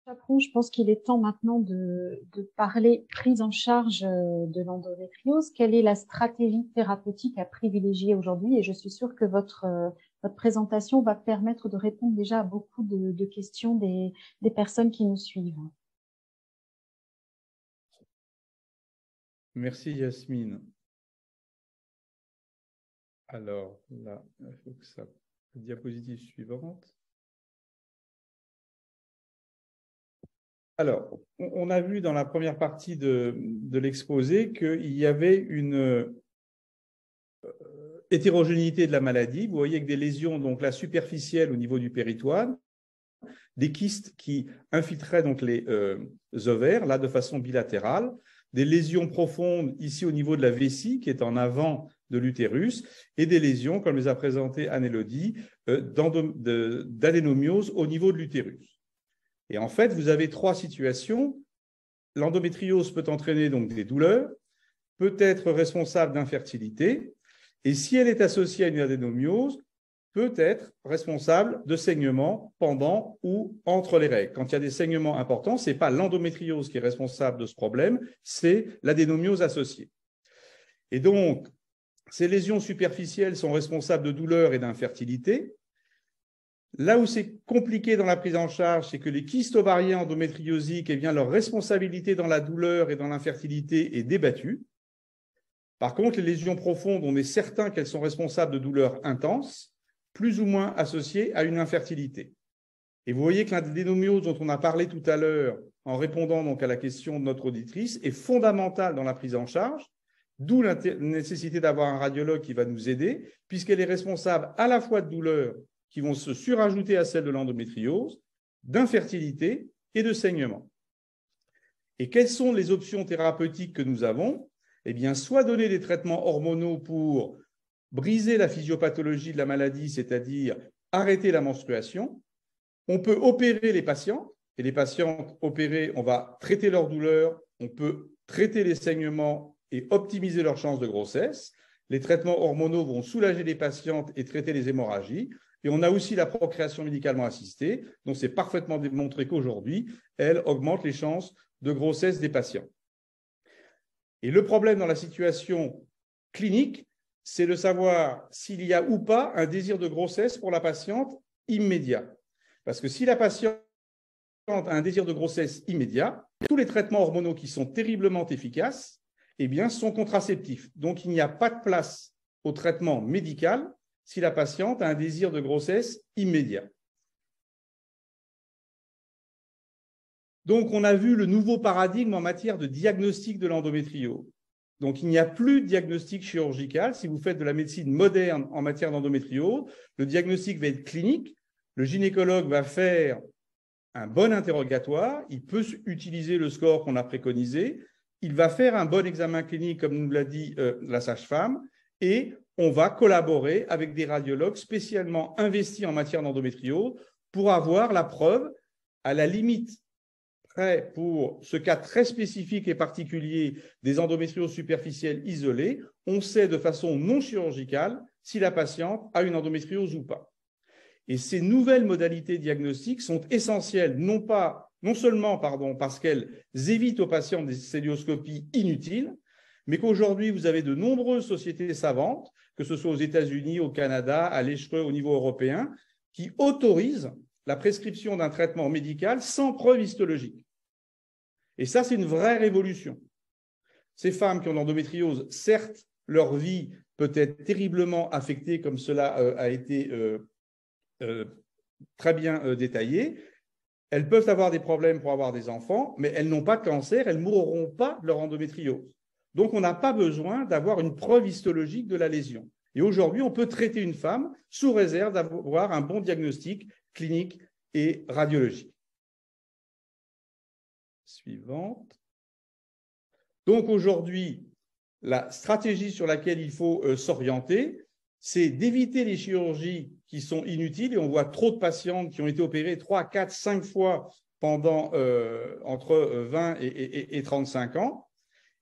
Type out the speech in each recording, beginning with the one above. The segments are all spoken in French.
Chaperon, je pense qu'il est temps maintenant de parler prise en charge de l'endométriose. Quelle est la stratégie thérapeutique à privilégier aujourd'hui? Et je suis sûre que votre présentation va permettre de répondre déjà à beaucoup de questions des personnes qui nous suivent. Merci Yasmine. Alors là, il faut que ça... Diapositive suivante. Alors, on a vu dans la première partie de l'exposé qu'il y avait une hétérogénéité de la maladie. Vous voyez que des lésions, donc là, superficielles au niveau du péritoine, des kystes qui infiltraient donc les ovaires, là, de façon bilatérale, des lésions profondes ici au niveau de la vessie, qui est en avant de l'utérus, et des lésions, comme les a présentées Anne-Élodie, d'adénomiose au niveau de l'utérus. Et en fait, vous avez trois situations. L'endométriose peut entraîner donc des douleurs, peut être responsable d'infertilité, et si elle est associée à une adénomiose, peut être responsable de saignements pendant ou entre les règles. Quand il y a des saignements importants, ce n'est pas l'endométriose qui est responsable de ce problème, c'est l'adénomiose associée. Et donc, ces lésions superficielles sont responsables de douleurs et d'infertilité. Là où c'est compliqué dans la prise en charge, c'est que les kystes ovariens endométriosiques, eh bien, leur responsabilité dans la douleur et dans l'infertilité est débattue. Par contre, les lésions profondes, on est certain qu'elles sont responsables de douleurs intenses, plus ou moins associées à une infertilité. Et vous voyez que l'adénomiose dont on a parlé tout à l'heure, en répondant donc à la question de notre auditrice, est fondamentale dans la prise en charge, d'où la nécessité d'avoir un radiologue qui va nous aider, puisqu'elle est responsable à la fois de douleurs qui vont se surajouter à celles de l'endométriose, d'infertilité et de saignement. Et quelles sont les options thérapeutiques que nous avons? Eh bien, soit donner des traitements hormonaux pour briser la physiopathologie de la maladie, c'est-à-dire arrêter la menstruation. On peut opérer les patients, et les patientes opérées, on va traiter leur douleur, on peut traiter les saignements et optimiser leurs chances de grossesse. Les traitements hormonaux vont soulager les patientes et traiter les hémorragies. Et on a aussi la procréation médicalement assistée, dont c'est parfaitement démontré qu'aujourd'hui, elle augmente les chances de grossesse des patients. Et le problème dans la situation clinique, c'est de savoir s'il y a ou pas un désir de grossesse pour la patiente immédiat. Parce que si la patiente a un désir de grossesse immédiat, tous les traitements hormonaux qui sont terriblement efficaces, eh bien, sont contraceptifs. Donc, il n'y a pas de place au traitement médical si la patiente a un désir de grossesse immédiat. Donc, on a vu le nouveau paradigme en matière de diagnostic de l'endométriose. Donc, il n'y a plus de diagnostic chirurgical. Si vous faites de la médecine moderne en matière d'endométriose, le diagnostic va être clinique. Le gynécologue va faire un bon interrogatoire. Il peut utiliser le score qu'on a préconisé. Il va faire un bon examen clinique, comme nous l'a dit la sage-femme, et on va collaborer avec des radiologues spécialement investis en matière d'endométriose pour avoir la preuve, à la limite, pour ce cas très spécifique et particulier des endométrioses superficielles isolées, on sait de façon non chirurgicale si la patiente a une endométriose ou pas. Et ces nouvelles modalités diagnostiques sont essentielles, non seulement parce qu'elles évitent aux patients des célioscopies inutiles, mais qu'aujourd'hui, vous avez de nombreuses sociétés savantes, que ce soit aux États-Unis, au Canada, à l'échelon au niveau européen, qui autorisent la prescription d'un traitement médical sans preuve histologique. Et ça, c'est une vraie révolution. Ces femmes qui ont l'endométriose, certes, leur vie peut être terriblement affectée, comme cela a été très bien détaillé. Elles peuvent avoir des problèmes pour avoir des enfants, mais elles n'ont pas de cancer, elles ne mourront pas de leur endométriose. Donc, on n'a pas besoin d'avoir une preuve histologique de la lésion. Et aujourd'hui, on peut traiter une femme sous réserve d'avoir un bon diagnostic clinique et radiologique. Suivante. Donc aujourd'hui, la stratégie sur laquelle il faut s'orienter, c'est d'éviter les chirurgies qui sont inutiles. Et on voit trop de patientes qui ont été opérées 3, 4, 5 fois pendant entre 20 et 35 ans.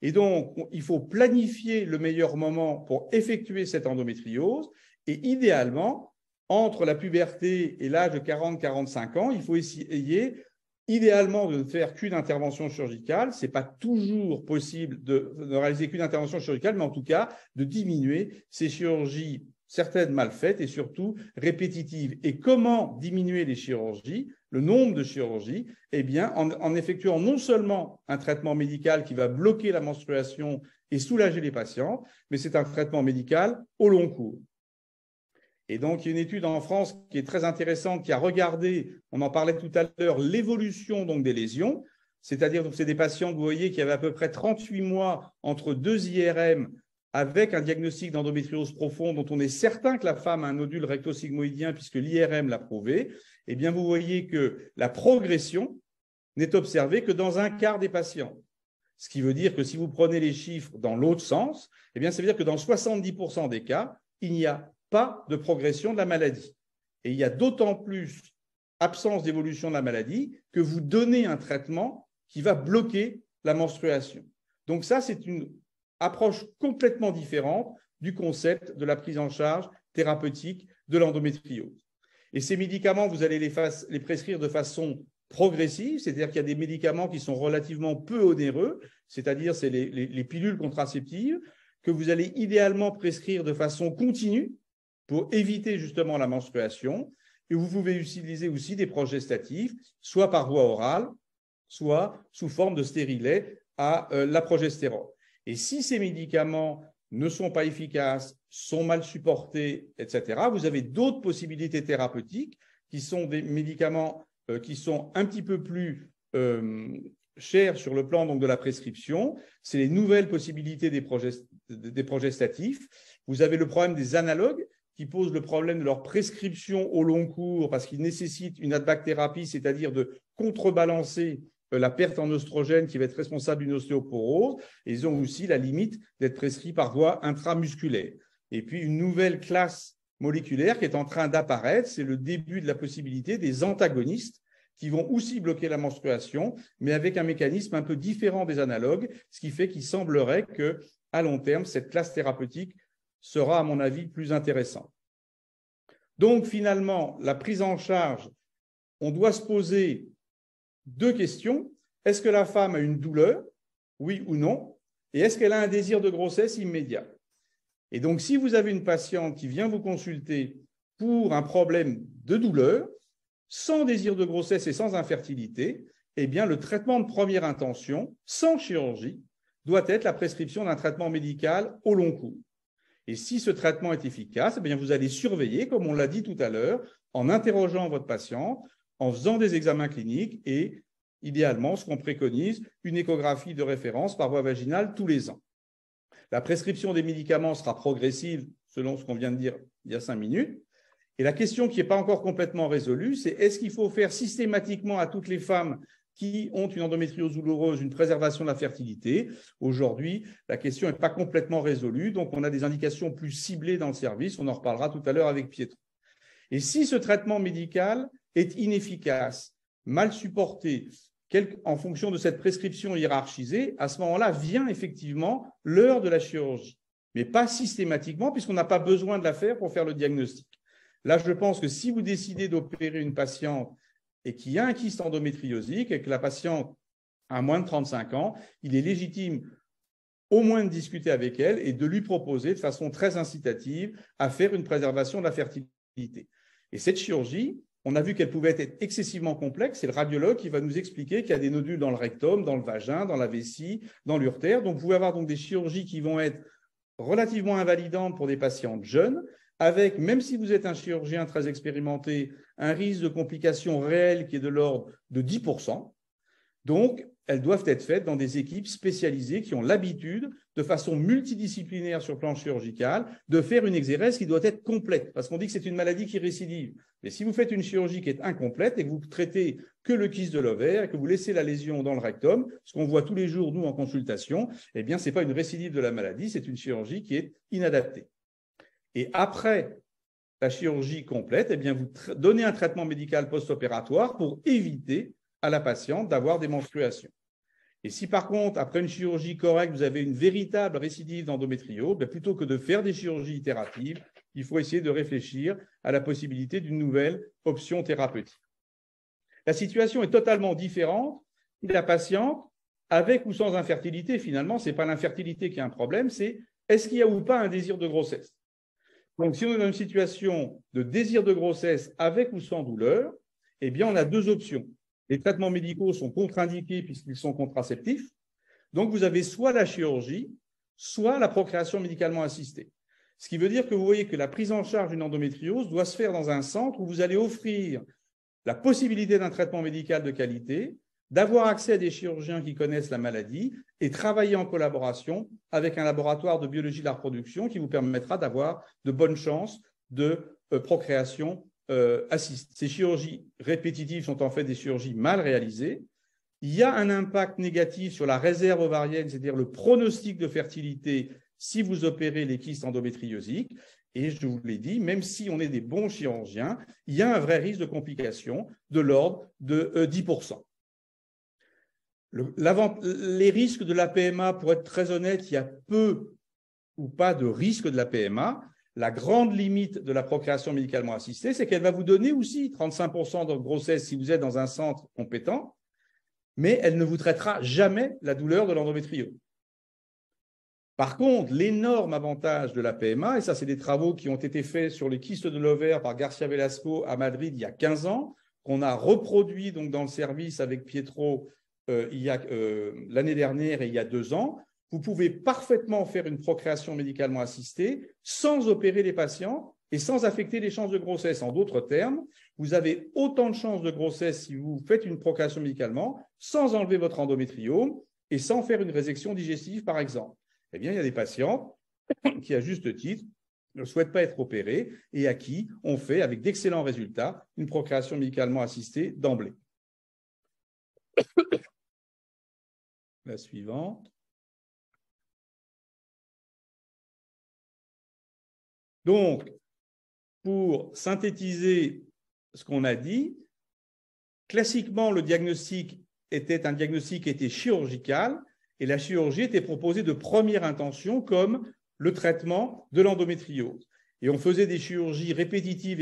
Et donc, il faut planifier le meilleur moment pour effectuer cette endométriose. Et idéalement, entre la puberté et l'âge de 40-45 ans, il faut essayer idéalement de ne faire qu'une intervention chirurgicale. Ce n'est pas toujours possible de réaliser qu'une intervention chirurgicale, mais en tout cas de diminuer ces chirurgies, certaines mal faites et surtout répétitives. Et comment diminuer les chirurgies, le nombre de chirurgies? Eh bien, en effectuant non seulement un traitement médical qui va bloquer la menstruation et soulager les patients, mais c'est un traitement médical au long cours. Et donc, il y a une étude en France qui est très intéressante, qui a regardé, on en parlait tout à l'heure, l'évolution donc des lésions, c'est-à-dire que c'est des patients, vous voyez, qui avaient à peu près 38 mois entre 2 IRM avec un diagnostic d'endométriose profonde dont on est certain que la femme a un nodule rectosigmoïdien puisque l'IRM l'a prouvé. Eh bien, vous voyez que la progression n'est observée que dans un quart des patients. Ce qui veut dire que si vous prenez les chiffres dans l'autre sens, eh bien, ça veut dire que dans 70% des cas, il n'y a pas de progression de la maladie. Et il y a d'autant plus absence d'évolution de la maladie que vous donnez un traitement qui va bloquer la menstruation. Donc ça, c'est une approche complètement différente du concept de la prise en charge thérapeutique de l'endométriose. Et ces médicaments, vous allez les prescrire de façon progressive, c'est-à-dire qu'il y a des médicaments qui sont relativement peu onéreux, c'est-à-dire c'est les pilules contraceptives, que vous allez idéalement prescrire de façon continue pour éviter justement la menstruation. Et vous pouvez utiliser aussi des progestatifs, soit par voie orale, soit sous forme de stérilet à la progestérone. Et si ces médicaments ne sont pas efficaces, sont mal supportés, etc., vous avez d'autres possibilités thérapeutiques qui sont des médicaments qui sont un petit peu plus chers sur le plan donc, de la prescription. C'est les nouvelles possibilités des progestatifs. Vous avez le problème des analogues qui posent le problème de leur prescription au long cours parce qu'ils nécessitent une ad-bac-thérapie, c'est-à-dire de contrebalancer la perte en oestrogène qui va être responsable d'une ostéoporose. Et ils ont aussi la limite d'être prescrits par voie intramusculaire. Et puis, une nouvelle classe moléculaire qui est en train d'apparaître, c'est le début de la possibilité des antagonistes qui vont aussi bloquer la menstruation, mais avec un mécanisme un peu différent des analogues, ce qui fait qu'il semblerait qu'à long terme, cette classe thérapeutique sera, à mon avis, plus intéressante. Donc, finalement, la prise en charge, on doit se poser 2 questions. Est-ce que la femme a une douleur? Oui ou non? Et est-ce qu'elle a un désir de grossesse immédiat? Et donc, si vous avez une patiente qui vient vous consulter pour un problème de douleur, sans désir de grossesse et sans infertilité, eh bien, le traitement de première intention, sans chirurgie, doit être la prescription d'un traitement médical au long cours. Et si ce traitement est efficace, eh bien, vous allez surveiller, comme on l'a dit tout à l'heure, en interrogeant votre patiente, en faisant des examens cliniques et, idéalement, ce qu'on préconise, une échographie de référence par voie vaginale tous les ans. La prescription des médicaments sera progressive, selon ce qu'on vient de dire il y a 5 minutes. Et la question qui n'est pas encore complètement résolue, c'est est-ce qu'il faut faire systématiquement à toutes les femmes qui ont une endométriose douloureuse une préservation de la fertilité? Aujourd'hui, la question n'est pas complètement résolue, donc on a des indications plus ciblées dans le service, on en reparlera tout à l'heure avec Pietro. Et si ce traitement médical est inefficace, mal supporté, en fonction de cette prescription hiérarchisée, à ce moment-là vient effectivement l'heure de la chirurgie, mais pas systématiquement puisqu'on n'a pas besoin de la faire pour faire le diagnostic. Là, je pense que si vous décidez d'opérer une patiente et qui a un kyste endométriosique et que la patiente a moins de 35 ans, il est légitime au moins de discuter avec elle et de lui proposer de façon très incitative à faire une préservation de la fertilité. Et cette chirurgie, on a vu qu'elle pouvait être excessivement complexe. C'est le radiologue qui va nous expliquer qu'il y a des nodules dans le rectum, dans le vagin, dans la vessie, dans l'urtère. Donc, vous pouvez avoir donc des chirurgies qui vont être relativement invalidantes pour des patientes jeunes, avec, même si vous êtes un chirurgien très expérimenté, un risque de complications réelles qui est de l'ordre de 10%. Donc, elles doivent être faites dans des équipes spécialisées qui ont l'habitude, de façon multidisciplinaire sur le plan chirurgical, de faire une exérèse qui doit être complète. Parce qu'on dit que c'est une maladie qui récidive. Mais si vous faites une chirurgie qui est incomplète et que vous traitez que le kyste de l'ovaire et que vous laissez la lésion dans le rectum, ce qu'on voit tous les jours, nous, en consultation, eh bien, ce n'est pas une récidive de la maladie, c'est une chirurgie qui est inadaptée. Et après la chirurgie complète, eh bien, vous donnez un traitement médical post-opératoire pour éviter à la patiente d'avoir des menstruations. Et si par contre, après une chirurgie correcte, vous avez une véritable récidive d'endométriose, plutôt que de faire des chirurgies itératives, il faut essayer de réfléchir à la possibilité d'une nouvelle option thérapeutique. La situation est totalement différente si la patiente, avec ou sans infertilité, finalement, ce n'est pas l'infertilité qui est un problème, c'est est-ce qu'il y a ou pas un désir de grossesse. Donc, si on est dans une situation de désir de grossesse avec ou sans douleur, eh bien, on a deux options. Les traitements médicaux sont contre-indiqués puisqu'ils sont contraceptifs. Donc, vous avez soit la chirurgie, soit la procréation médicalement assistée. Ce qui veut dire que vous voyez que la prise en charge d'une endométriose doit se faire dans un centre où vous allez offrir la possibilité d'un traitement médical de qualité, d'avoir accès à des chirurgiens qui connaissent la maladie et travailler en collaboration avec un laboratoire de biologie de la reproduction qui vous permettra d'avoir de bonnes chances de procréation assistée. Ces chirurgies répétitives sont en fait des chirurgies mal réalisées. Il y a un impact négatif sur la réserve ovarienne, c'est-à-dire le pronostic de fertilité si vous opérez les kystes endométriosiques. Et je vous l'ai dit, même si on est des bons chirurgiens, il y a un vrai risque de complications de l'ordre de 10%. Les risques de la PMA, pour être très honnête, il y a peu ou pas de risques de la PMA. La grande limite de la procréation médicalement assistée, c'est qu'elle va vous donner aussi 35% de grossesse si vous êtes dans un centre compétent, mais elle ne vous traitera jamais la douleur de l'endométriose. Par contre, l'énorme avantage de la PMA, et ça c'est des travaux qui ont été faits sur les kystes de l'ovaire par Garcia Velasco à Madrid il y a 15 ans, qu'on a reproduit donc dans le service avec Pietro l'année dernière et il y a 2 ans, vous pouvez parfaitement faire une procréation médicalement assistée sans opérer les patients et sans affecter les chances de grossesse. En d'autres termes, vous avez autant de chances de grossesse si vous faites une procréation médicalement sans enlever votre endométriome et sans faire une résection digestive, par exemple. Eh bien, il y a des patients qui, à juste titre, ne souhaitent pas être opérés et à qui on fait, avec d'excellents résultats, une procréation médicalement assistée d'emblée. La suivante. Donc, pour synthétiser ce qu'on a dit, classiquement, le diagnostic était un diagnostic qui était chirurgical et la chirurgie était proposée de première intention comme le traitement de l'endométriose. Et on faisait des chirurgies répétitives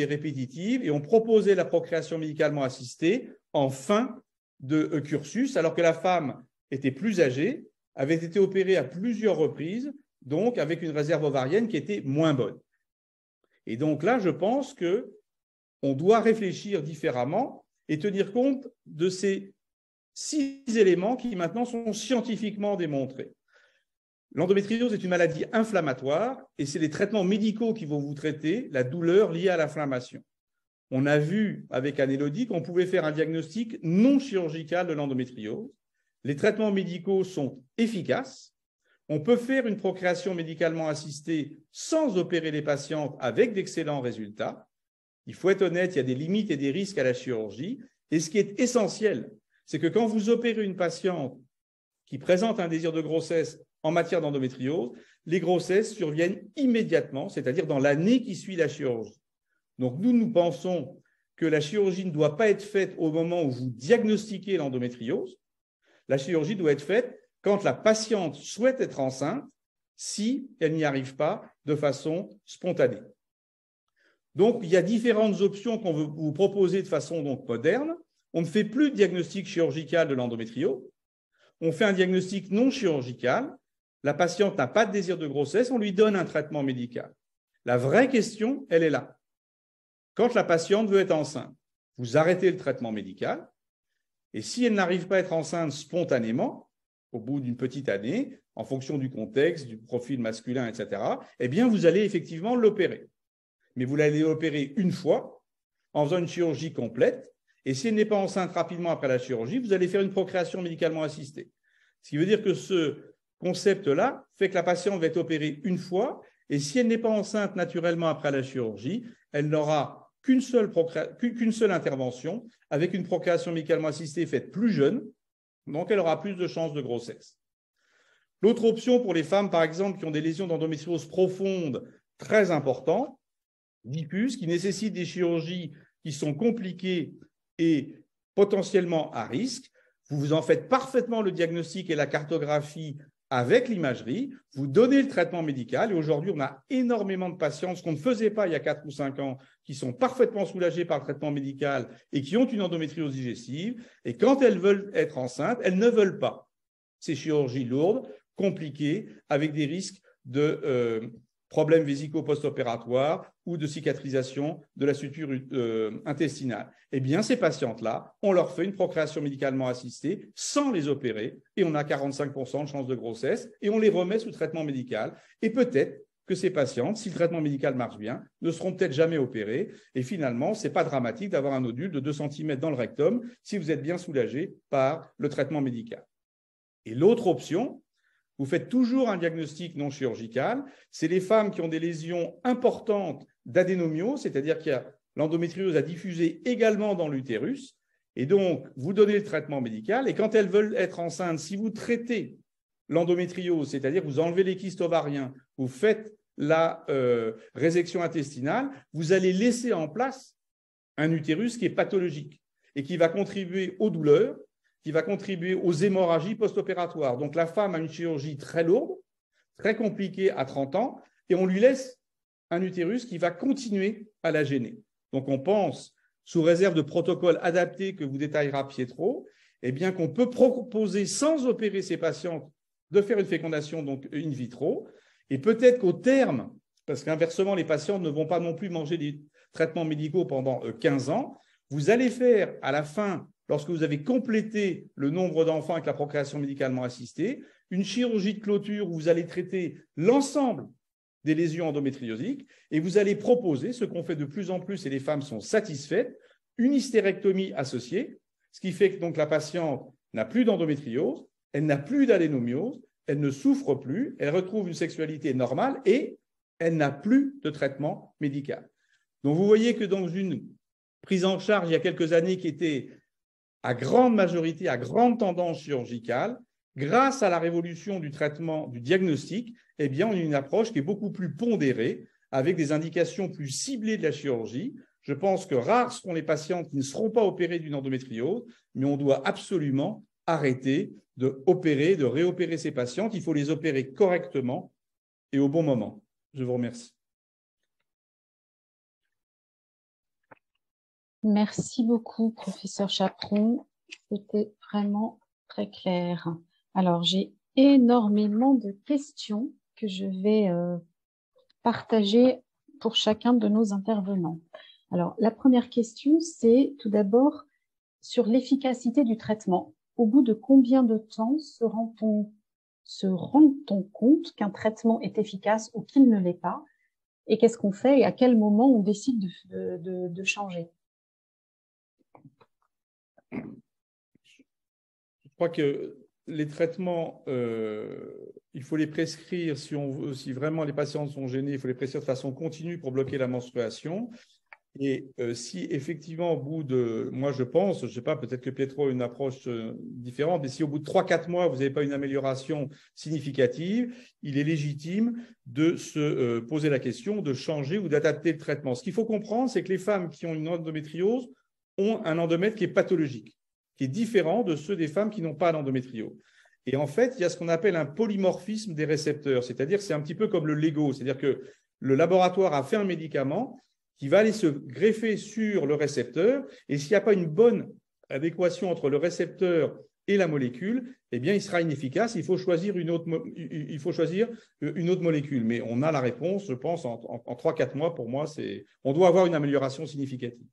et on proposait la procréation médicalement assistée en fin de cursus, alors que la femme était plus âgée, avait été opérée à plusieurs reprises, donc avec une réserve ovarienne qui était moins bonne. Et donc là, je pense qu'on doit réfléchir différemment et tenir compte de ces 6 éléments qui maintenant sont scientifiquement démontrés. L'endométriose est une maladie inflammatoire et c'est les traitements médicaux qui vont vous traiter la douleur liée à l'inflammation. On a vu avec Anne-Élodie qu'on pouvait faire un diagnostic non chirurgical de l'endométriose. Les traitements médicaux sont efficaces. On peut faire une procréation médicalement assistée sans opérer les patientes avec d'excellents résultats. Il faut être honnête, il y a des limites et des risques à la chirurgie. Et ce qui est essentiel, c'est que quand vous opérez une patiente qui présente un désir de grossesse en matière d'endométriose, les grossesses surviennent immédiatement, c'est-à-dire dans l'année qui suit la chirurgie. Donc nous pensons que la chirurgie ne doit pas être faite au moment où vous diagnostiquez l'endométriose. La chirurgie doit être faite quand la patiente souhaite être enceinte, si elle n'y arrive pas de façon spontanée. Donc, il y a différentes options qu'on veut vous proposer de façon donc moderne. On ne fait plus de diagnostic chirurgical de l'endométriose. On fait un diagnostic non chirurgical. La patiente n'a pas de désir de grossesse, on lui donne un traitement médical. La vraie question, elle est là. Quand la patiente veut être enceinte, vous arrêtez le traitement médical. Et si elle n'arrive pas à être enceinte spontanément, au bout d'une petite année, en fonction du contexte, du profil masculin, etc., eh bien, vous allez effectivement l'opérer. Mais vous l'allez opérer une fois, en faisant une chirurgie complète, et si elle n'est pas enceinte rapidement après la chirurgie, vous allez faire une procréation médicalement assistée. Ce qui veut dire que ce concept-là fait que la patiente va être opérée une fois, et si elle n'est pas enceinte naturellement après la chirurgie, elle n'aura qu'une seule intervention, avec une procréation médicalement assistée faite plus jeune, donc elle aura plus de chances de grossesse. L'autre option pour les femmes, par exemple, qui ont des lésions d'endométriose profonde très importantes, diffuses, qui nécessitent des chirurgies qui sont compliquées et potentiellement à risque, vous en faites parfaitement le diagnostic et la cartographie avec l'imagerie, vous donnez le traitement médical. Et aujourd'hui, on a énormément de patients, ce qu'on ne faisait pas il y a 4 ou 5 ans, qui sont parfaitement soulagés par le traitement médical et qui ont une endométriose digestive. Et quand elles veulent être enceintes, elles ne veulent pas. Ces chirurgies lourdes, compliquées, avec des risques de problèmes vésico-post-opératoires ou de cicatrisation de la suture intestinale. Eh bien, ces patientes-là, on leur fait une procréation médicalement assistée sans les opérer et on a 45% de chances de grossesse et on les remet sous traitement médical. Et peut-être que ces patientes, si le traitement médical marche bien, ne seront peut-être jamais opérées. Et finalement, ce n'est pas dramatique d'avoir un nodule de 2 cm dans le rectum si vous êtes bien soulagé par le traitement médical. Et l'autre option, vous faites toujours un diagnostic non chirurgical, c'est les femmes qui ont des lésions importantes d'adénomiose, c'est-à-dire que l'endométriose a diffusé également dans l'utérus, et donc vous donnez le traitement médical, et quand elles veulent être enceintes, si vous traitez l'endométriose, c'est-à-dire que vous enlevez les kystes ovariens, vous faites la résection intestinale, vous allez laisser en place un utérus qui est pathologique et qui va contribuer aux douleurs, qui va contribuer aux hémorragies post-opératoires. Donc, la femme a une chirurgie très lourde, très compliquée à 30 ans, et on lui laisse un utérus qui va continuer à la gêner. Donc, on pense, sous réserve de protocoles adaptés que vous détaillera Pietro, eh bien qu'on peut proposer, sans opérer ces patientes, de faire une fécondation donc in vitro, et peut-être qu'au terme, parce qu'inversement, les patientes ne vont pas non plus manger des traitements médicaux pendant 15 ans, vous allez faire à la fin, lorsque vous avez complété le nombre d'enfants avec la procréation médicalement assistée, une chirurgie de clôture où vous allez traiter l'ensemble des lésions endométriosiques et vous allez proposer, ce qu'on fait de plus en plus et les femmes sont satisfaites, une hystérectomie associée, ce qui fait que donc la patiente n'a plus d'endométriose, elle n'a plus d'adénomiose, elle ne souffre plus, elle retrouve une sexualité normale et elle n'a plus de traitement médical. Donc vous voyez que dans une prise en charge il y a quelques années qui était à grande majorité, à grande tendance chirurgicale, grâce à la révolution du traitement, du diagnostic, eh bien, on a une approche qui est beaucoup plus pondérée, avec des indications plus ciblées de la chirurgie. Je pense que rares seront les patientes qui ne seront pas opérées d'une endométriose, mais on doit absolument arrêter d'opérer, de réopérer ces patientes. Il faut les opérer correctement et au bon moment. Je vous remercie. Merci beaucoup, professeur Chaperon. C'était vraiment très clair. Alors, j'ai énormément de questions que je vais partager pour chacun de nos intervenants. Alors, la première question, c'est tout d'abord sur l'efficacité du traitement. Au bout de combien de temps se rend-on compte qu'un traitement est efficace ou qu'il ne l'est pas? Et qu'est-ce qu'on fait et à quel moment on décide de changer? Je crois que les traitements, il faut les prescrire si vraiment les patientes sont gênées, il faut les prescrire de façon continue pour bloquer la menstruation. Et si effectivement, au bout de, moi je pense, je ne sais pas, peut-être que Pietro a une approche différente, mais si au bout de 3-4 mois, vous n'avez pas une amélioration significative, il est légitime de se poser la question de changer ou d'adapter le traitement. Ce qu'il faut comprendre, c'est que les femmes qui ont une endométriose ont un endomètre qui est pathologique, qui est différent de ceux des femmes qui n'ont pas d'endométriose. Et en fait, il y a ce qu'on appelle un polymorphisme des récepteurs, c'est-à-dire que c'est un petit peu comme le Lego, c'est-à-dire que le laboratoire a fait un médicament qui va aller se greffer sur le récepteur, et s'il n'y a pas une bonne adéquation entre le récepteur et la molécule, eh bien, il sera inefficace. Il faut choisir une autre molécule. Mais on a la réponse, je pense, en 3-4 mois. Pour moi, on doit avoir une amélioration significative.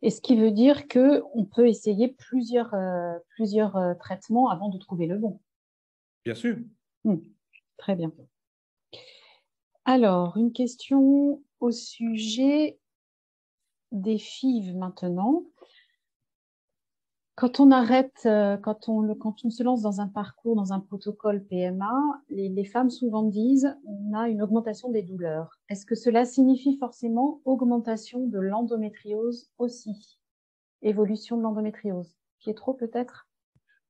Et ce qui veut dire qu'on peut essayer plusieurs traitements avant de trouver le bon. Bien sûr. Très bien. Alors, une question au sujet des FIV maintenant. Quand on se lance dans un parcours, dans un protocole PMA, les femmes souvent disent on a une augmentation des douleurs. Est-ce que cela signifie forcément augmentation de l'endométriose aussi? Évolution de l'endométriose. Pietro, peut-être?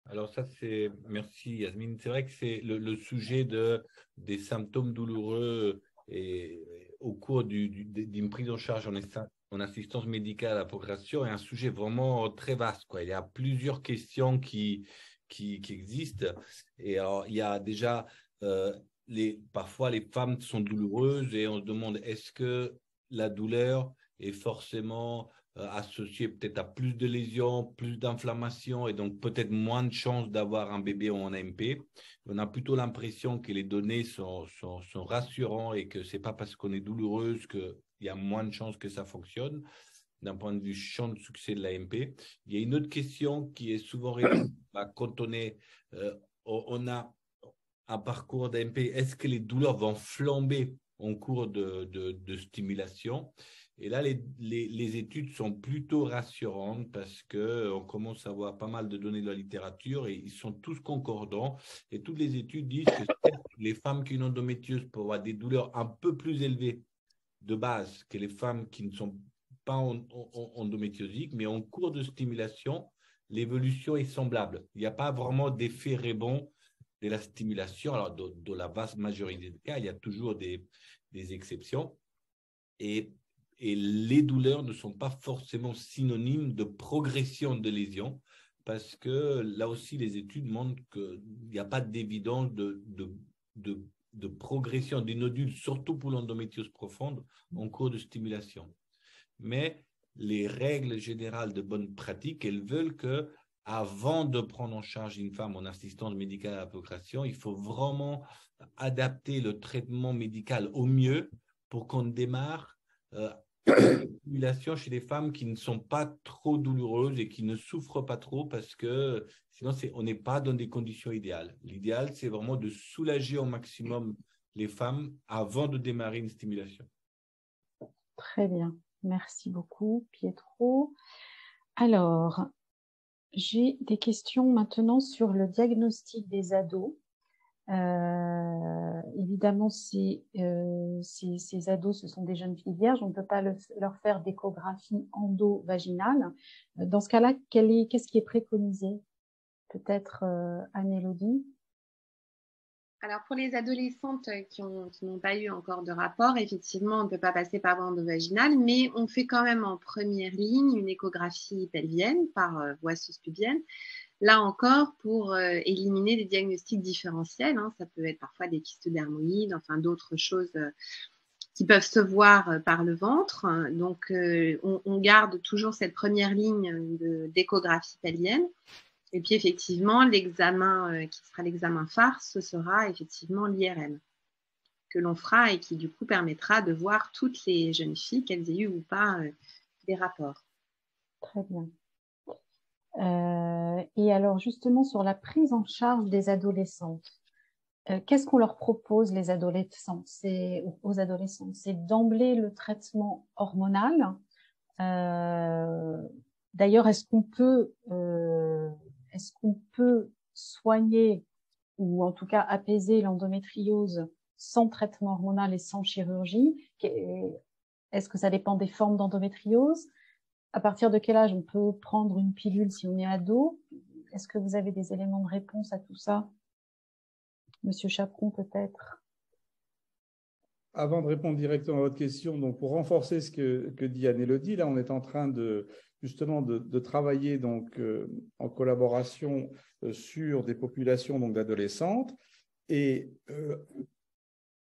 Alors ça, merci Yasmine. C'est vrai que c'est le sujet des symptômes douloureux et au cours d'une prise en charge en assistance médicale à la procréation est un sujet vraiment très vaste, quoi. Il y a plusieurs questions qui qui existent. Et alors, il y a déjà, parfois les femmes sont douloureuses et on se demande est-ce que la douleur est forcément associée peut-être à plus de lésions, plus d'inflammation et donc peut-être moins de chances d'avoir un bébé en AMP. On a plutôt l'impression que les données sont rassurantes et que ce n'est pas parce qu'on est douloureuse qu'il y a moins de chances que ça fonctionne d'un point de vue champ de succès de l'AMP. Il y a une autre question qui est souvent répondue quand on a un parcours d'AMP. Est-ce que les douleurs vont flamber en cours de stimulation? Et là, les études sont plutôt rassurantes parce qu'on commence à avoir pas mal de données de la littérature et ils sont tous concordants. Et toutes les études disent que les femmes qui ont une endométriose peuvent avoir des douleurs un peu plus élevées de base que les femmes qui ne sont pas endométriosiques, mais en cours de stimulation, l'évolution est semblable. Il n'y a pas vraiment d'effet rebond de la stimulation. Alors, dans la vaste majorité des cas, il y a toujours des exceptions. Et les douleurs ne sont pas forcément synonymes de progression de lésion, parce que là aussi, les études montrent qu'il n'y a pas d'évidence de progression des nodules, surtout pour l'endométriose profonde, en cours de stimulation. Mais les règles générales de bonne pratique, elles veulent que avant de prendre en charge une femme en assistance médicale à la procréation, il faut vraiment adapter le traitement médical au mieux pour qu'on démarre une stimulation chez des femmes qui ne sont pas trop douloureuses et qui ne souffrent pas trop, parce que sinon on n'est pas dans des conditions idéales. L'idéal, c'est vraiment de soulager au maximum les femmes avant de démarrer une stimulation. Très bien. Merci beaucoup, Pietro. Alors, j'ai des questions maintenant sur le diagnostic des ados. Évidemment, ces ados, ce sont des jeunes filles vierges, on ne peut pas leur faire d'échographie endo-vaginale. Dans ce cas-là, qu'est-ce qui est préconisé? Peut-être Anne-Élodie? Alors, pour les adolescentes qui n'ont pas eu encore de rapport, effectivement, on ne peut pas passer par voie endovaginale, mais on fait quand même en première ligne une échographie pelvienne par voie suspubienne. Là encore, pour éliminer des diagnostics différentiels, ça peut être parfois des kystes dermoïdes, enfin d'autres choses qui peuvent se voir par le ventre. Donc, on garde toujours cette première ligne d'échographie pelvienne. Et puis, effectivement, l'examen qui sera l'examen phare, ce sera effectivement l'IRM que l'on fera et qui, du coup, permettra de voir toutes les jeunes filles, qu'elles aient eu ou pas des rapports. Très bien. Et alors, justement, sur la prise en charge des adolescentes, qu'est-ce qu'on leur propose, les adolescents? Aux adolescents, c'est d'emblée le traitement hormonal. D'ailleurs, est-ce qu'on peut soigner ou en tout cas apaiser l'endométriose sans traitement hormonal et sans chirurgie? Est-ce que ça dépend des formes d'endométriose? À partir de quel âge on peut prendre une pilule si on est ado? Est-ce que vous avez des éléments de réponse à tout ça? Monsieur Chaperon, peut-être? Avant de répondre directement à votre question, donc pour renforcer ce que dit Anne-Élodie, là, on est en train justement de travailler donc, en collaboration sur des populations donc, d'adolescentes. Et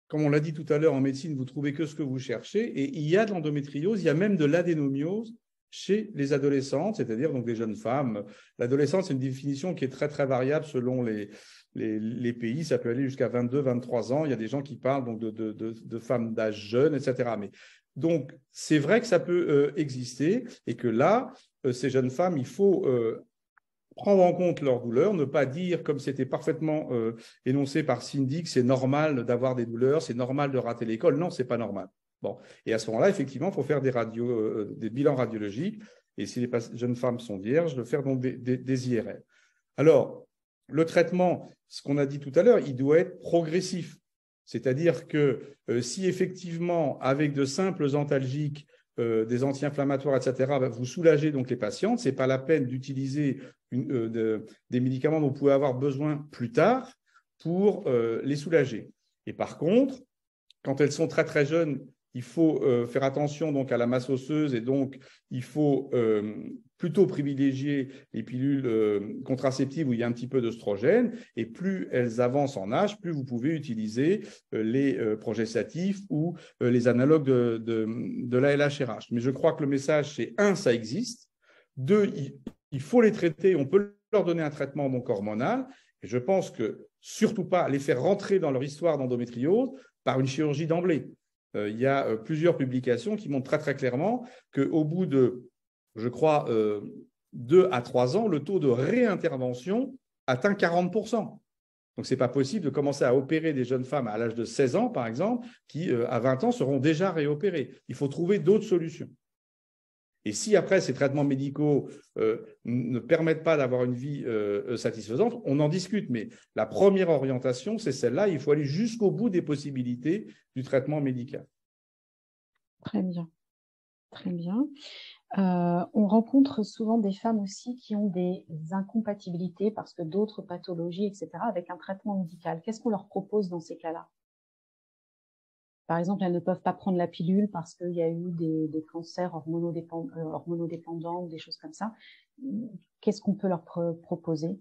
comme on l'a dit tout à l'heure, en médecine, vous trouvez que ce que vous cherchez. Et il y a de l'endométriose, il y a même de l'adénomiose chez les adolescentes, c'est-à-dire donc des jeunes femmes. L'adolescence, c'est une définition qui est très, très variable selon les pays. Ça peut aller jusqu'à 22, 23 ans. Il y a des gens qui parlent donc de femmes d'âge jeune, etc. Mais, donc, c'est vrai que ça peut exister et que là, ces jeunes femmes, il faut prendre en compte leur douleur, ne pas dire, comme c'était parfaitement énoncé par Cindy, que c'est normal d'avoir des douleurs, c'est normal de rater l'école. Non, ce n'est pas normal. Bon. Et à ce moment-là, effectivement, il faut faire des bilans radiologiques. Et si les jeunes femmes sont vierges, de faire donc des IRM. Alors, le traitement, ce qu'on a dit tout à l'heure, il doit être progressif. C'est-à-dire que si effectivement, avec de simples antalgiques, des anti-inflammatoires, etc., vous soulagez donc les patientes, ce n'est pas la peine d'utiliser des médicaments dont vous pouvez avoir besoin plus tard pour les soulager. Et par contre, quand elles sont très, très jeunes, il faut faire attention donc à la masse osseuse et donc il faut plutôt privilégier les pilules contraceptives où il y a un petit peu d'œstrogène, et plus elles avancent en âge, plus vous pouvez utiliser les progestatifs ou les analogues de la LHRH. Mais je crois que le message, c'est un, ça existe, deux, il faut les traiter, on peut leur donner un traitement donc hormonal, et je pense que surtout pas les faire rentrer dans leur histoire d'endométriose par une chirurgie d'emblée. Il y a plusieurs publications qui montrent très très clairement qu'au bout de, je crois, 2 à 3 ans, le taux de réintervention atteint 40%. Donc, ce n'est pas possible de commencer à opérer des jeunes femmes à l'âge de 16 ans, par exemple, qui, à 20 ans, seront déjà réopérées. Il faut trouver d'autres solutions. Et si après ces traitements médicaux ne permettent pas d'avoir une vie satisfaisante, on en discute. Mais la première orientation, c'est celle-là. Il faut aller jusqu'au bout des possibilités du traitement médical. Très bien. Très bien. On rencontre souvent des femmes aussi qui ont des incompatibilités parce que d'autres pathologies, etc., avec un traitement médical. Qu'est-ce qu'on leur propose dans ces cas-là? Par exemple, elles ne peuvent pas prendre la pilule parce qu'il y a eu des cancers hormonodépendants ou des choses comme ça. Qu'est-ce qu'on peut leur proposer?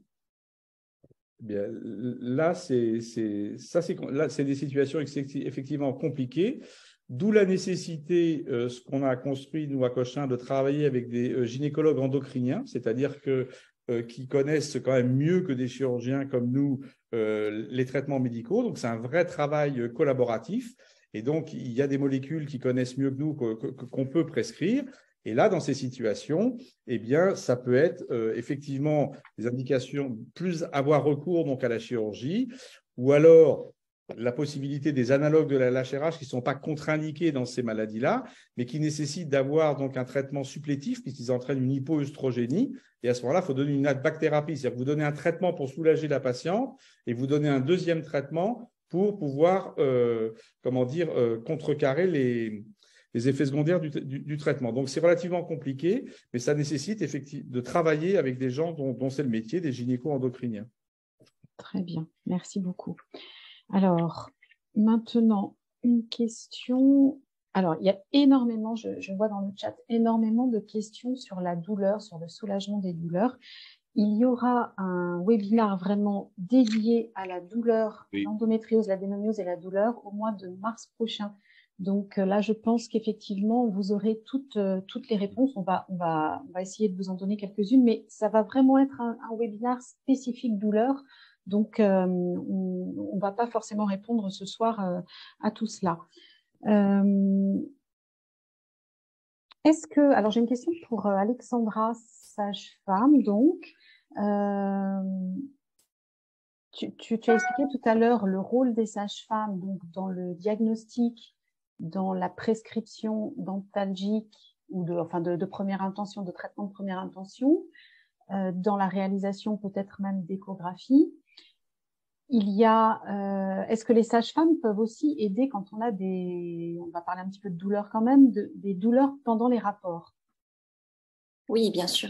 Bien, là, c'est des situations effectivement compliquées, d'où la nécessité, ce qu'on a construit, nous, à Cochin, de travailler avec des gynécologues endocriniens, c'est-à-dire qui connaissent quand même mieux que des chirurgiens comme nous les traitements médicaux. Donc, c'est un vrai travail collaboratif. Et donc, il y a des molécules qui connaissent mieux que nous qu'on peut prescrire. Et là, dans ces situations, eh bien, ça peut être effectivement des indications, plus avoir recours donc à la chirurgie, ou alors la possibilité des analogues de la LHRH qui ne sont pas contre-indiqués dans ces maladies-là, mais qui nécessitent d'avoir donc un traitement supplétif puisqu'ils entraînent une hypoœstrogénie. Et à ce moment-là, il faut donner une bacthérapie, c'est-à-dire que vous donnez un traitement pour soulager la patiente et vous donnez un deuxième traitement pour pouvoir, contrecarrer les effets secondaires du traitement. Donc, c'est relativement compliqué, mais ça nécessite effectivement de travailler avec des gens dont c'est le métier, des gynéco-endocriniens. Très bien, merci beaucoup. Alors, maintenant, une question. Alors, il y a énormément, je vois dans le chat, énormément de questions sur la douleur, sur le soulagement des douleurs. Il y aura un webinaire vraiment dédié à la douleur, l'endométriose, l'adénomiose et la douleur au mois de mars prochain. Donc là, je pense qu'effectivement, vous aurez toutes les réponses. On va essayer de vous en donner quelques-unes, mais ça va vraiment être un webinaire spécifique douleur. Donc, on ne va pas forcément répondre ce soir à tout cela. Alors j'ai une question pour Alexandra, sage-femme, donc. Tu as expliqué tout à l'heure le rôle des sages-femmes donc dans le diagnostic, dans la prescription dentalgique ou de première intention, de traitement de première intention, dans la réalisation peut-être même d'échographie. Est-ce que les sages-femmes peuvent aussi aider quand on a on va parler un petit peu de douleur quand même, des douleurs pendant les rapports? Oui, bien sûr.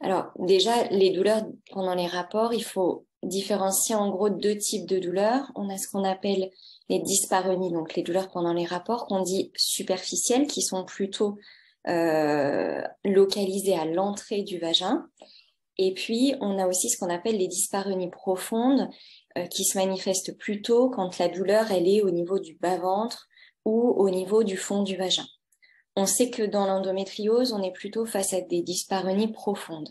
Alors déjà, les douleurs pendant les rapports, il faut différencier en gros 2 types de douleurs. On a ce qu'on appelle les dyspareunies, donc les douleurs pendant les rapports qu'on dit superficielles, qui sont plutôt localisées à l'entrée du vagin. Et puis, on a aussi ce qu'on appelle les dyspareunies profondes, qui se manifestent plutôt quand la douleur, elle est au niveau du bas-ventre ou au niveau du fond du vagin. On sait que dans l'endométriose, on est plutôt face à des dyspareunies profondes.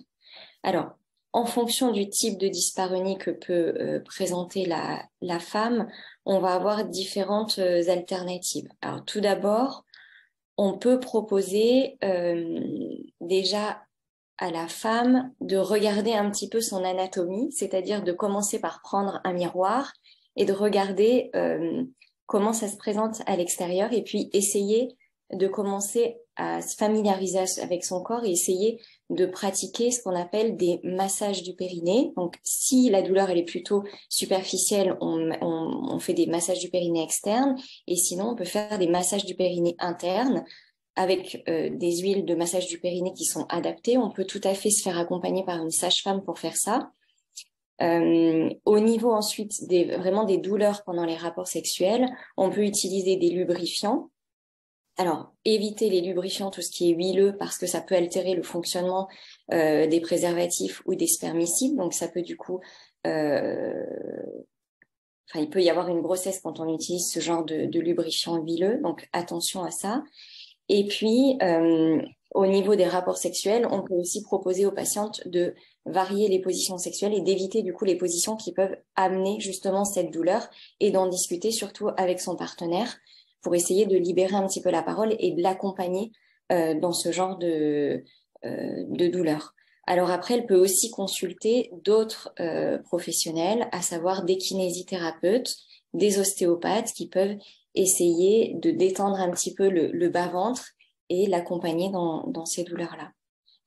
Alors, en fonction du type de dyspareunie que peut présenter la femme, on va avoir différentes alternatives. Alors, tout d'abord, on peut proposer déjà à la femme de regarder un petit peu son anatomie, c'est-à-dire de commencer par prendre un miroir et de regarder comment ça se présente à l'extérieur et puis essayer de commencer à se familiariser avec son corps et essayer de pratiquer ce qu'on appelle des massages du périnée. Donc, si la douleur elle est plutôt superficielle, on fait des massages du périnée externe et sinon, on peut faire des massages du périnée interne avec des huiles de massage du périnée qui sont adaptées. On peut tout à fait se faire accompagner par une sage-femme pour faire ça. Au niveau ensuite vraiment des douleurs pendant les rapports sexuels, on peut utiliser des lubrifiants. Alors, éviter les lubrifiants, tout ce qui est huileux, parce que ça peut altérer le fonctionnement des préservatifs ou des spermicides. Donc, ça peut du coup... il peut y avoir une grossesse quand on utilise ce genre de lubrifiant huileux. Donc, attention à ça. Et puis, au niveau des rapports sexuels, on peut aussi proposer aux patientes de varier les positions sexuelles et d'éviter du coup les positions qui peuvent amener justement cette douleur et d'en discuter surtout avec son partenaire pour essayer de libérer un petit peu la parole et de l'accompagner dans ce genre de douleur. Alors après, elle peut aussi consulter d'autres professionnels, à savoir des kinésithérapeutes, des ostéopathes qui peuvent essayer de détendre un petit peu le bas-ventre et l'accompagner dans ces douleurs-là.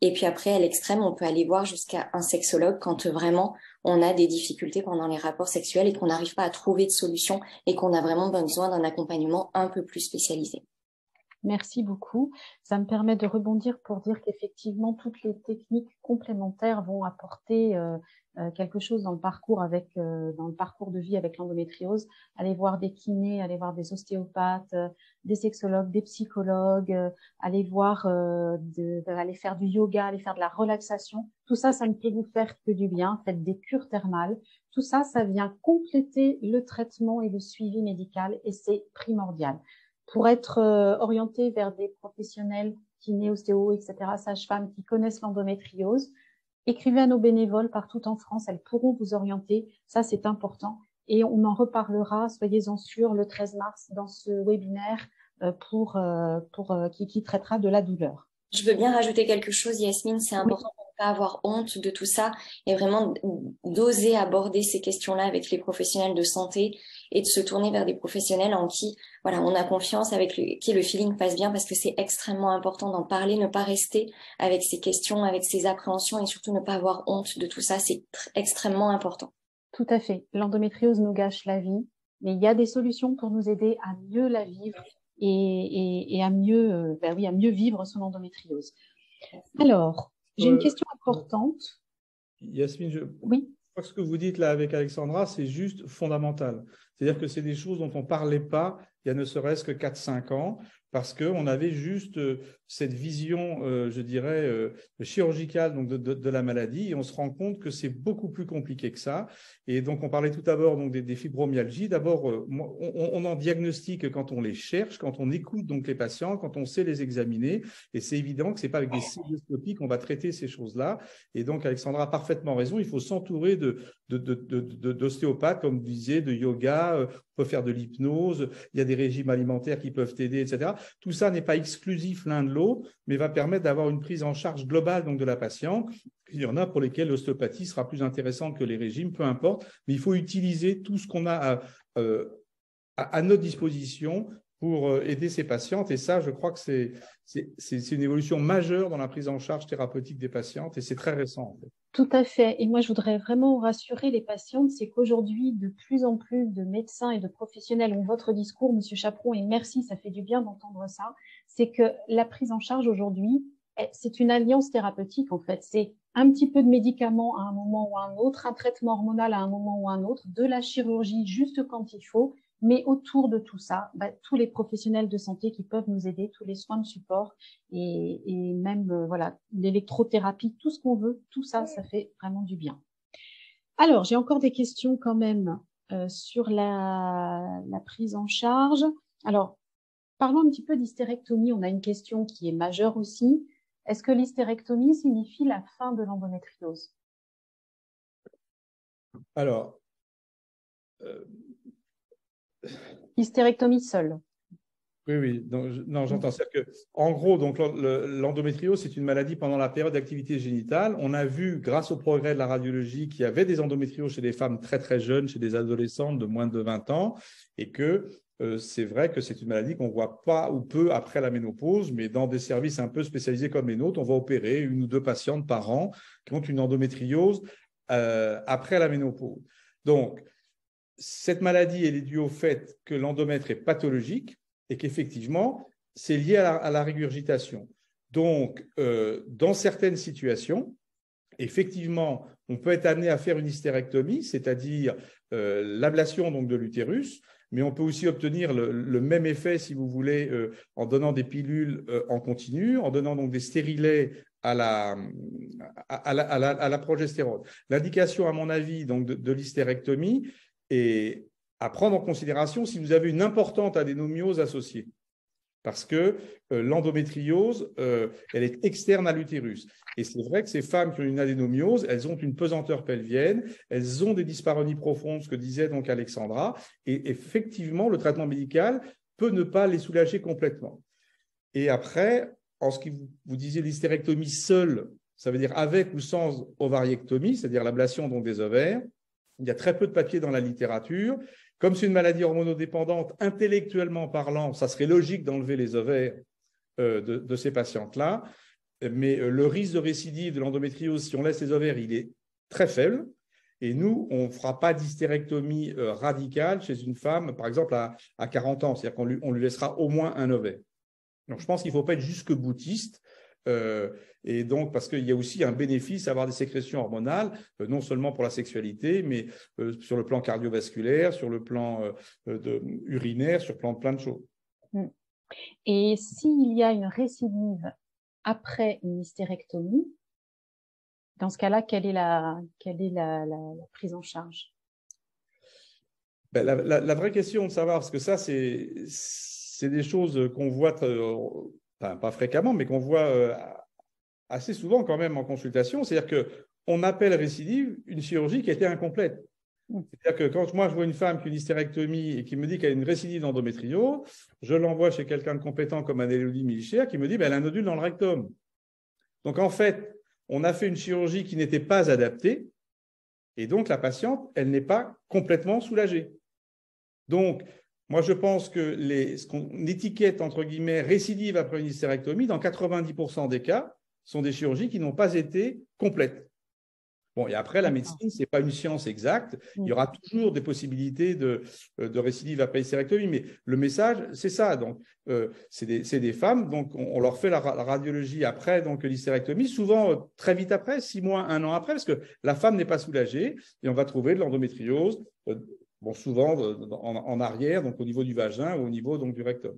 Et puis après, à l'extrême, on peut aller voir jusqu'à un sexologue quand vraiment on a des difficultés pendant les rapports sexuels et qu'on n'arrive pas à trouver de solution et qu'on a vraiment besoin d'un accompagnement un peu plus spécialisé. Merci beaucoup. Ça me permet de rebondir pour dire qu'effectivement, toutes les techniques complémentaires vont apporter quelque chose dans le parcours dans le parcours de vie avec l'endométriose. Aller voir des kinés, aller voir des ostéopathes, des sexologues, des psychologues, aller voir, aller faire du yoga, aller faire de la relaxation. Tout ça, ça ne peut vous faire que du bien. Faites des cures thermales. Tout ça, ça vient compléter le traitement et le suivi médical et c'est primordial. Pour être orienté vers des professionnels, kinés, ostéo, etc., sages-femmes qui connaissent l'endométriose, écrivez à nos bénévoles partout en France, elles pourront vous orienter. Ça, c'est important. Et on en reparlera, soyez-en sûrs, le 13 mars dans ce webinaire qui traitera de la douleur. Je veux bien rajouter quelque chose, Yasmine, c'est important de ne pas avoir honte de tout ça et vraiment d'oser aborder ces questions-là avec les professionnels de santé et de se tourner vers des professionnels en qui on a confiance, avec qui le feeling passe bien, parce que c'est extrêmement important d'en parler, ne pas rester avec ces questions, avec ces appréhensions et surtout ne pas avoir honte de tout ça, c'est extrêmement important. Tout à fait. L'endométriose nous gâche la vie, mais il y a des solutions pour nous aider à mieux la vivre et à mieux vivre son endométriose. Alors, j'ai une question importante. Yasmine, oui. Je crois que ce que vous dites là avec Alexandra, c'est juste fondamental. C'est-à-dire que c'est des choses dont on ne parlait pas il y a ne serait-ce que 4-5 ans, parce qu'on avait juste cette vision, je dirais, chirurgicale donc de la maladie, et on se rend compte que c'est beaucoup plus compliqué que ça. Et donc, on parlait tout d'abord donc des fibromyalgies. D'abord, on en diagnostique quand on les cherche, quand on écoute donc les patients, quand on sait les examiner. Et c'est évident que ce n'est pas avec des cystoscopies qu'on va traiter ces choses-là. Et donc, Alexandra a parfaitement raison. Il faut s'entourer d'ostéopathes, comme vous disiez, de yoga. On peut faire de l'hypnose. Il y a des régimes alimentaires qui peuvent aider, etc. Tout ça n'est pas exclusif l'un de l'autre, mais va permettre d'avoir une prise en charge globale donc, de la patiente. Il y en a pour lesquels l'ostéopathie sera plus intéressante que les régimes, peu importe, mais il faut utiliser tout ce qu'on a à notre disposition pour aider ces patientes. Et ça, je crois que c'est une évolution majeure dans la prise en charge thérapeutique des patientes et c'est très récent. En fait. Tout à fait. Et moi, je voudrais vraiment rassurer les patientes, c'est qu'aujourd'hui, de plus en plus de médecins et de professionnels ont votre discours, Monsieur Chaperon, et merci, ça fait du bien d'entendre ça. C'est que la prise en charge aujourd'hui, c'est une alliance thérapeutique, en fait. C'est un petit peu de médicaments à un moment ou à un autre, un traitement hormonal à un moment ou à un autre, de la chirurgie juste quand il faut. Mais autour de tout ça, tous les professionnels de santé qui peuvent nous aider, tous les soins de support et même l'électrothérapie, tout ce qu'on veut, tout ça, ça fait vraiment du bien. Alors, j'ai encore des questions quand même sur la prise en charge. Alors, parlons un petit peu d'hystérectomie. On a une question qui est majeure aussi. Est-ce que l'hystérectomie signifie la fin de l'endométriose? Alors, hystérectomie seule. Oui. Non, j'entends. C'est-à-dire qu'en gros, l'endométriose, c'est une maladie pendant la période d'activité génitale. On a vu, grâce au progrès de la radiologie, qu'il y avait des endométrioses chez des femmes très, très jeunes, chez des adolescentes de moins de 20 ans, et que c'est vrai que c'est une maladie qu'on ne voit pas ou peu après la ménopause, mais dans des services un peu spécialisés comme les nôtres, on va opérer 1 ou 2 patientes par an qui ont une endométriose après la ménopause. Donc, cette maladie, elle est due au fait que l'endomètre est pathologique et qu'effectivement, c'est lié à la régurgitation. Donc, dans certaines situations, effectivement, on peut être amené à faire une hystérectomie, c'est-à-dire l'ablation donc, de l'utérus, mais on peut aussi obtenir le même effet, si vous voulez, en donnant des pilules en continu, en donnant donc des stérilets à la progestérone. L'indication, à mon avis, donc de l'hystérectomie est à prendre en considération si vous avez une importante adénomiose associée. Parce que l'endométriose, elle est externe à l'utérus. Et c'est vrai que ces femmes qui ont une adénomiose, elles ont une pesanteur pelvienne, elles ont des dyspareunies profondes, ce que disait donc Alexandra, et effectivement, le traitement médical peut ne pas les soulager complètement. Et après, en ce qui vous disiez l'hystérectomie seule, ça veut dire avec ou sans ovariectomie, c'est-à-dire l'ablation donc des ovaires, il y a très peu de papiers dans la littérature. Comme c'est une maladie hormonodépendante, intellectuellement parlant, ça serait logique d'enlever les ovaires de ces patientes-là, mais le risque de récidive de l'endométriose, si on laisse les ovaires, il est très faible. Et nous, on ne fera pas d'hystérectomie radicale chez une femme, par exemple, à 40 ans. C'est-à-dire qu'on lui laissera au moins un ovaire. Donc, je pense qu'il ne faut pas être jusque-boutiste. Et donc, parce qu'il y a aussi un bénéfice à avoir des sécrétions hormonales, non seulement pour la sexualité, mais sur le plan cardiovasculaire, sur le plan urinaire, sur plein de choses. Et s'il y a une récidive après une hystérectomie, dans ce cas-là, quelle est la prise en charge? Ben, la vraie question de savoir, parce que ça, c'est des choses qu'on voit, enfin, pas fréquemment, mais qu'on voit assez souvent quand même en consultation. C'est-à-dire qu'on appelle récidive une chirurgie qui a été incomplète. C'est-à-dire que quand moi je vois une femme qui a une hystérectomie et qui me dit qu'elle a une récidive d'endométriose, je l'envoie chez quelqu'un de compétent comme Anne-Élodie Milichère qui me dit elle a un nodule dans le rectum. Donc en fait, on a fait une chirurgie qui n'était pas adaptée et donc la patiente, elle n'est pas complètement soulagée. Donc, moi je pense que ce qu'on étiquette entre guillemets récidive après une hystérectomie, dans 90% des cas, sont des chirurgies qui n'ont pas été complètes. Bon, et après, la médecine, ce n'est pas une science exacte. Il y aura toujours des possibilités de récidive après hystérectomie. Mais le message, c'est ça. Donc, c'est des femmes. Donc, on leur fait la radiologie après l'hystérectomie, souvent très vite après, 6 mois, 1 an après, parce que la femme n'est pas soulagée. Et on va trouver de l'endométriose, souvent en arrière, donc au niveau du vagin ou au niveau donc, du rectum.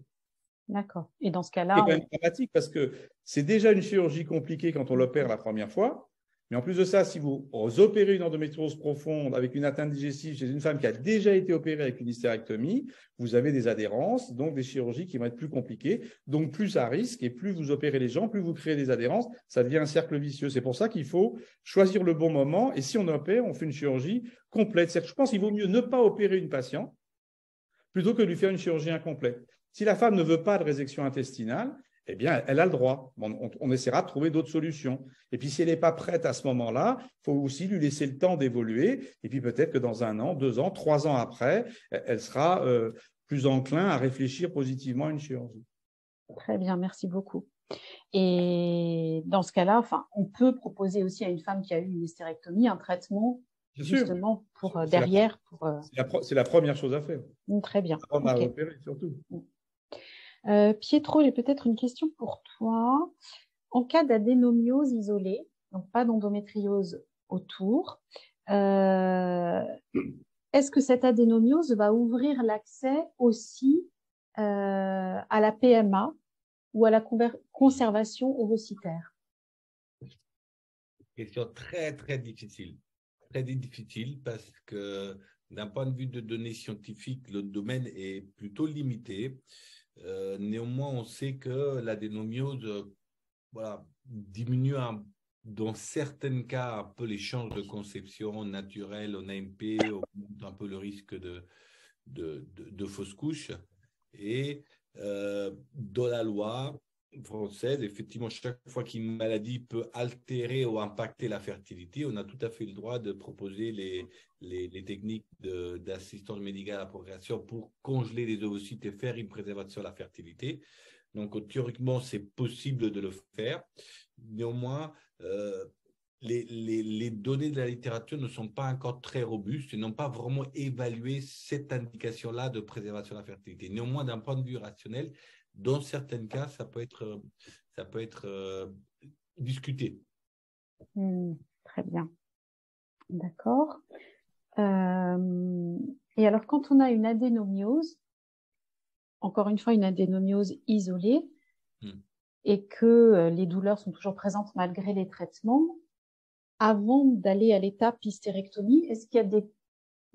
D'accord. Et dans ce cas-là, c'est quand même dramatique parce que c'est déjà une chirurgie compliquée quand on l'opère la première fois. Mais en plus de ça, si vous opérez une endométriose profonde avec une atteinte digestive chez une femme qui a déjà été opérée avec une hystérectomie, vous avez des adhérences, donc des chirurgies qui vont être plus compliquées, donc plus à risque. Et plus vous opérez les gens, plus vous créez des adhérences, ça devient un cercle vicieux. C'est pour ça qu'il faut choisir le bon moment. Et si on opère, on fait une chirurgie complète. Je pense qu'il vaut mieux ne pas opérer une patiente plutôt que de lui faire une chirurgie incomplète. Si la femme ne veut pas de résection intestinale, eh bien, elle a le droit. On essaiera de trouver d'autres solutions. Et puis, si elle n'est pas prête à ce moment-là, il faut aussi lui laisser le temps d'évoluer. Et puis, peut-être que dans 1 an, 2 ans, 3 ans après, elle sera plus enclin à réfléchir positivement à une chirurgie. Très bien, merci beaucoup. Et dans ce cas-là, on peut proposer aussi à une femme qui a eu une hystérectomie un traitement justement pour derrière. C'est la première chose à faire. Très bien. On a opéré surtout. Pietro, j'ai peut-être une question pour toi. En cas d'adénomiose isolée, donc pas d'endométriose autour, est-ce que cette adénomiose va ouvrir l'accès aussi à la PMA ou à la conservation ovocytaire? Question très, très difficile. Très difficile parce que d'un point de vue de données scientifiques, le domaine est plutôt limité. Néanmoins, on sait que l'adénomiose diminue dans certains cas un peu les chances de conception naturelle en AMP, augmente un peu le risque de fausse couche. Et dans la loi française, effectivement, chaque fois qu'une maladie peut altérer ou impacter la fertilité, on a tout à fait le droit de proposer les techniques d'assistance médicale à la procréation pour congeler les ovocytes et faire une préservation de la fertilité. Donc, théoriquement, c'est possible de le faire. Néanmoins, les données de la littérature ne sont pas encore très robustes et n'ont pas vraiment évalué cette indication-là de préservation de la fertilité. Néanmoins, d'un point de vue rationnel, dans certains cas, ça peut être discuté. Très bien. D'accord. Et alors, quand on a une adénomiose, encore une fois, une adénomiose isolée, et que les douleurs sont toujours présentes malgré les traitements, avant d'aller à l'étape hystérectomie, est-ce qu'il y a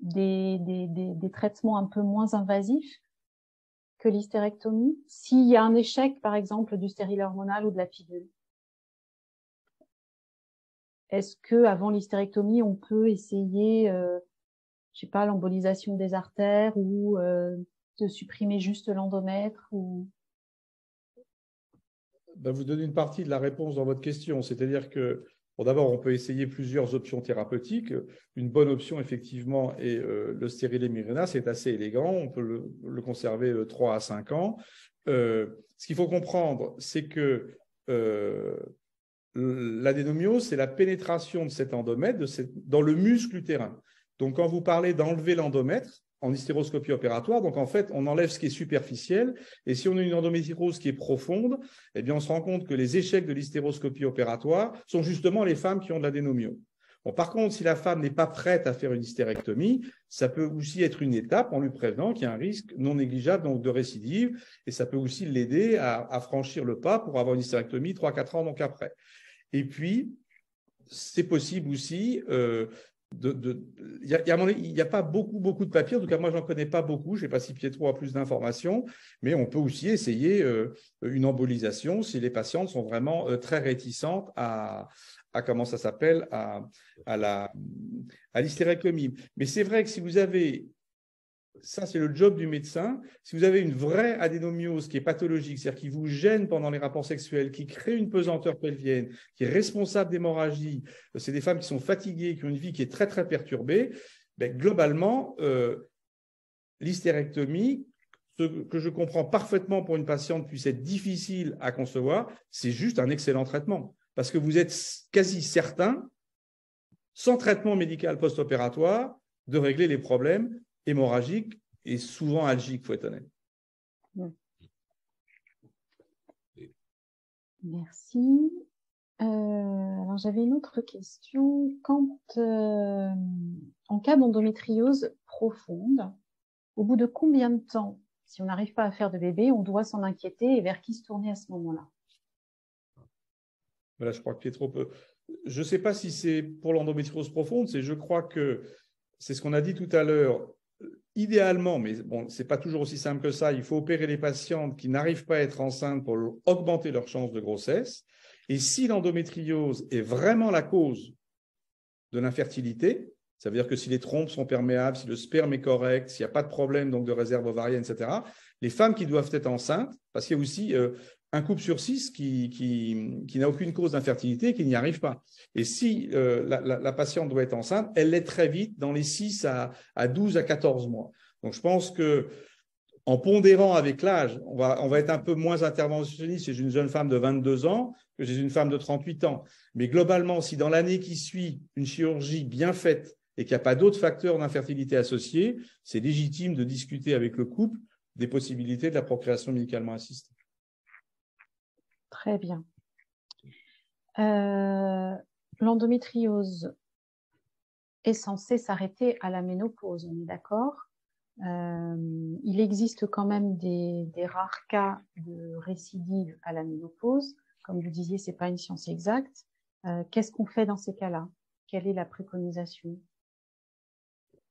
des traitements un peu moins invasifs que l'hystérectomie, s'il y a un échec, par exemple, du stérile hormonal ou de la pilule? Est-ce que avant l'hystérectomie, on peut essayer, je sais pas, l'embolisation des artères ou de supprimer juste l'endomètre ou... Vous donnez une partie de la réponse dans votre question, c'est-à-dire que bon, d'abord, on peut essayer plusieurs options thérapeutiques. Une bonne option, effectivement, est le stérilet Mirena. C'est assez élégant. On peut le conserver 3 à 5 ans. Ce qu'il faut comprendre, c'est que l'adénomiose, c'est la pénétration de cet endomètre dans le muscle utérin. Donc, quand vous parlez d'enlever l'endomètre en hystéroscopie opératoire, donc en fait, on enlève ce qui est superficiel. Et si on a une endométriose qui est profonde, eh bien, on se rend compte que les échecs de l'hystéroscopie opératoire sont justement les femmes qui ont de l'adénomiose. Bon, par contre, si la femme n'est pas prête à faire une hystérectomie, ça peut aussi être une étape en lui prévenant qu'il y a un risque non négligeable donc, de récidive. Et ça peut aussi l'aider à franchir le pas pour avoir une hystérectomie 3-4 ans donc après. Et puis, c'est possible aussi... il n'y a pas beaucoup de papiers, en tout cas moi j'en connais pas beaucoup, je ne sais pas si Pietro a plus d'informations, mais on peut aussi essayer une embolisation si les patientes sont vraiment très réticentes à comment ça s'appelle, à l'hystérectomie. Mais c'est vrai que si vous avez, ça c'est le job du médecin, si vous avez une vraie adénomiose qui est pathologique, c'est-à-dire qui vous gêne pendant les rapports sexuels, qui crée une pesanteur pelvienne, qui est responsable d'hémorragie, c'est des femmes qui sont fatiguées, qui ont une vie qui est très très perturbée, globalement, l'hystérectomie, ce que je comprends parfaitement pour une patiente puisse être difficile à concevoir, c'est juste un excellent traitement. Parce que vous êtes quasi certain, sans traitement médical post-opératoire, de régler les problèmes hémorragique et souvent algique, il faut être honnête. Merci. Alors, j'avais une autre question. Quand, en cas d'endométriose profonde, au bout de combien de temps, si on n'arrive pas à faire de bébé, on doit s'en inquiéter et vers qui se tourner à ce moment-là? Voilà, je crois que Pietro peut... Je ne sais pas si c'est pour l'endométriose profonde, je crois que c'est ce qu'on a dit tout à l'heure. Idéalement, mais bon, ce n'est pas toujours aussi simple que ça, il faut opérer les patientes qui n'arrivent pas à être enceintes pour augmenter leurs chances de grossesse. Et si l'endométriose est vraiment la cause de l'infertilité, ça veut dire que si les trompes sont perméables, si le sperme est correct, s'il n'y a pas de problème donc de réserve ovarienne, etc., les femmes qui doivent être enceintes, parce qu'il y a aussi un couple sur 6 qui n'a aucune cause d'infertilité et qui n'y arrive pas. Et si la patiente doit être enceinte, elle l'est très vite, dans les 6 à 12 à 14 mois. Donc, je pense qu'en pondérant avec l'âge, on va être un peu moins interventionniste chez une jeune femme de 22 ans que chez une femme de 38 ans. Mais globalement, si dans l'année qui suit, une chirurgie bien faite et qu'il n'y a pas d'autres facteurs d'infertilité associés, c'est légitime de discuter avec le couple des possibilités de la procréation médicalement assistée. Très bien. L'endométriose est censée s'arrêter à la ménopause, on est d'accord? Il existe quand même des rares cas de récidive à la ménopause. Comme vous disiez, ce n'est pas une science exacte. Qu'est-ce qu'on fait dans ces cas-là? Quelle est la préconisation?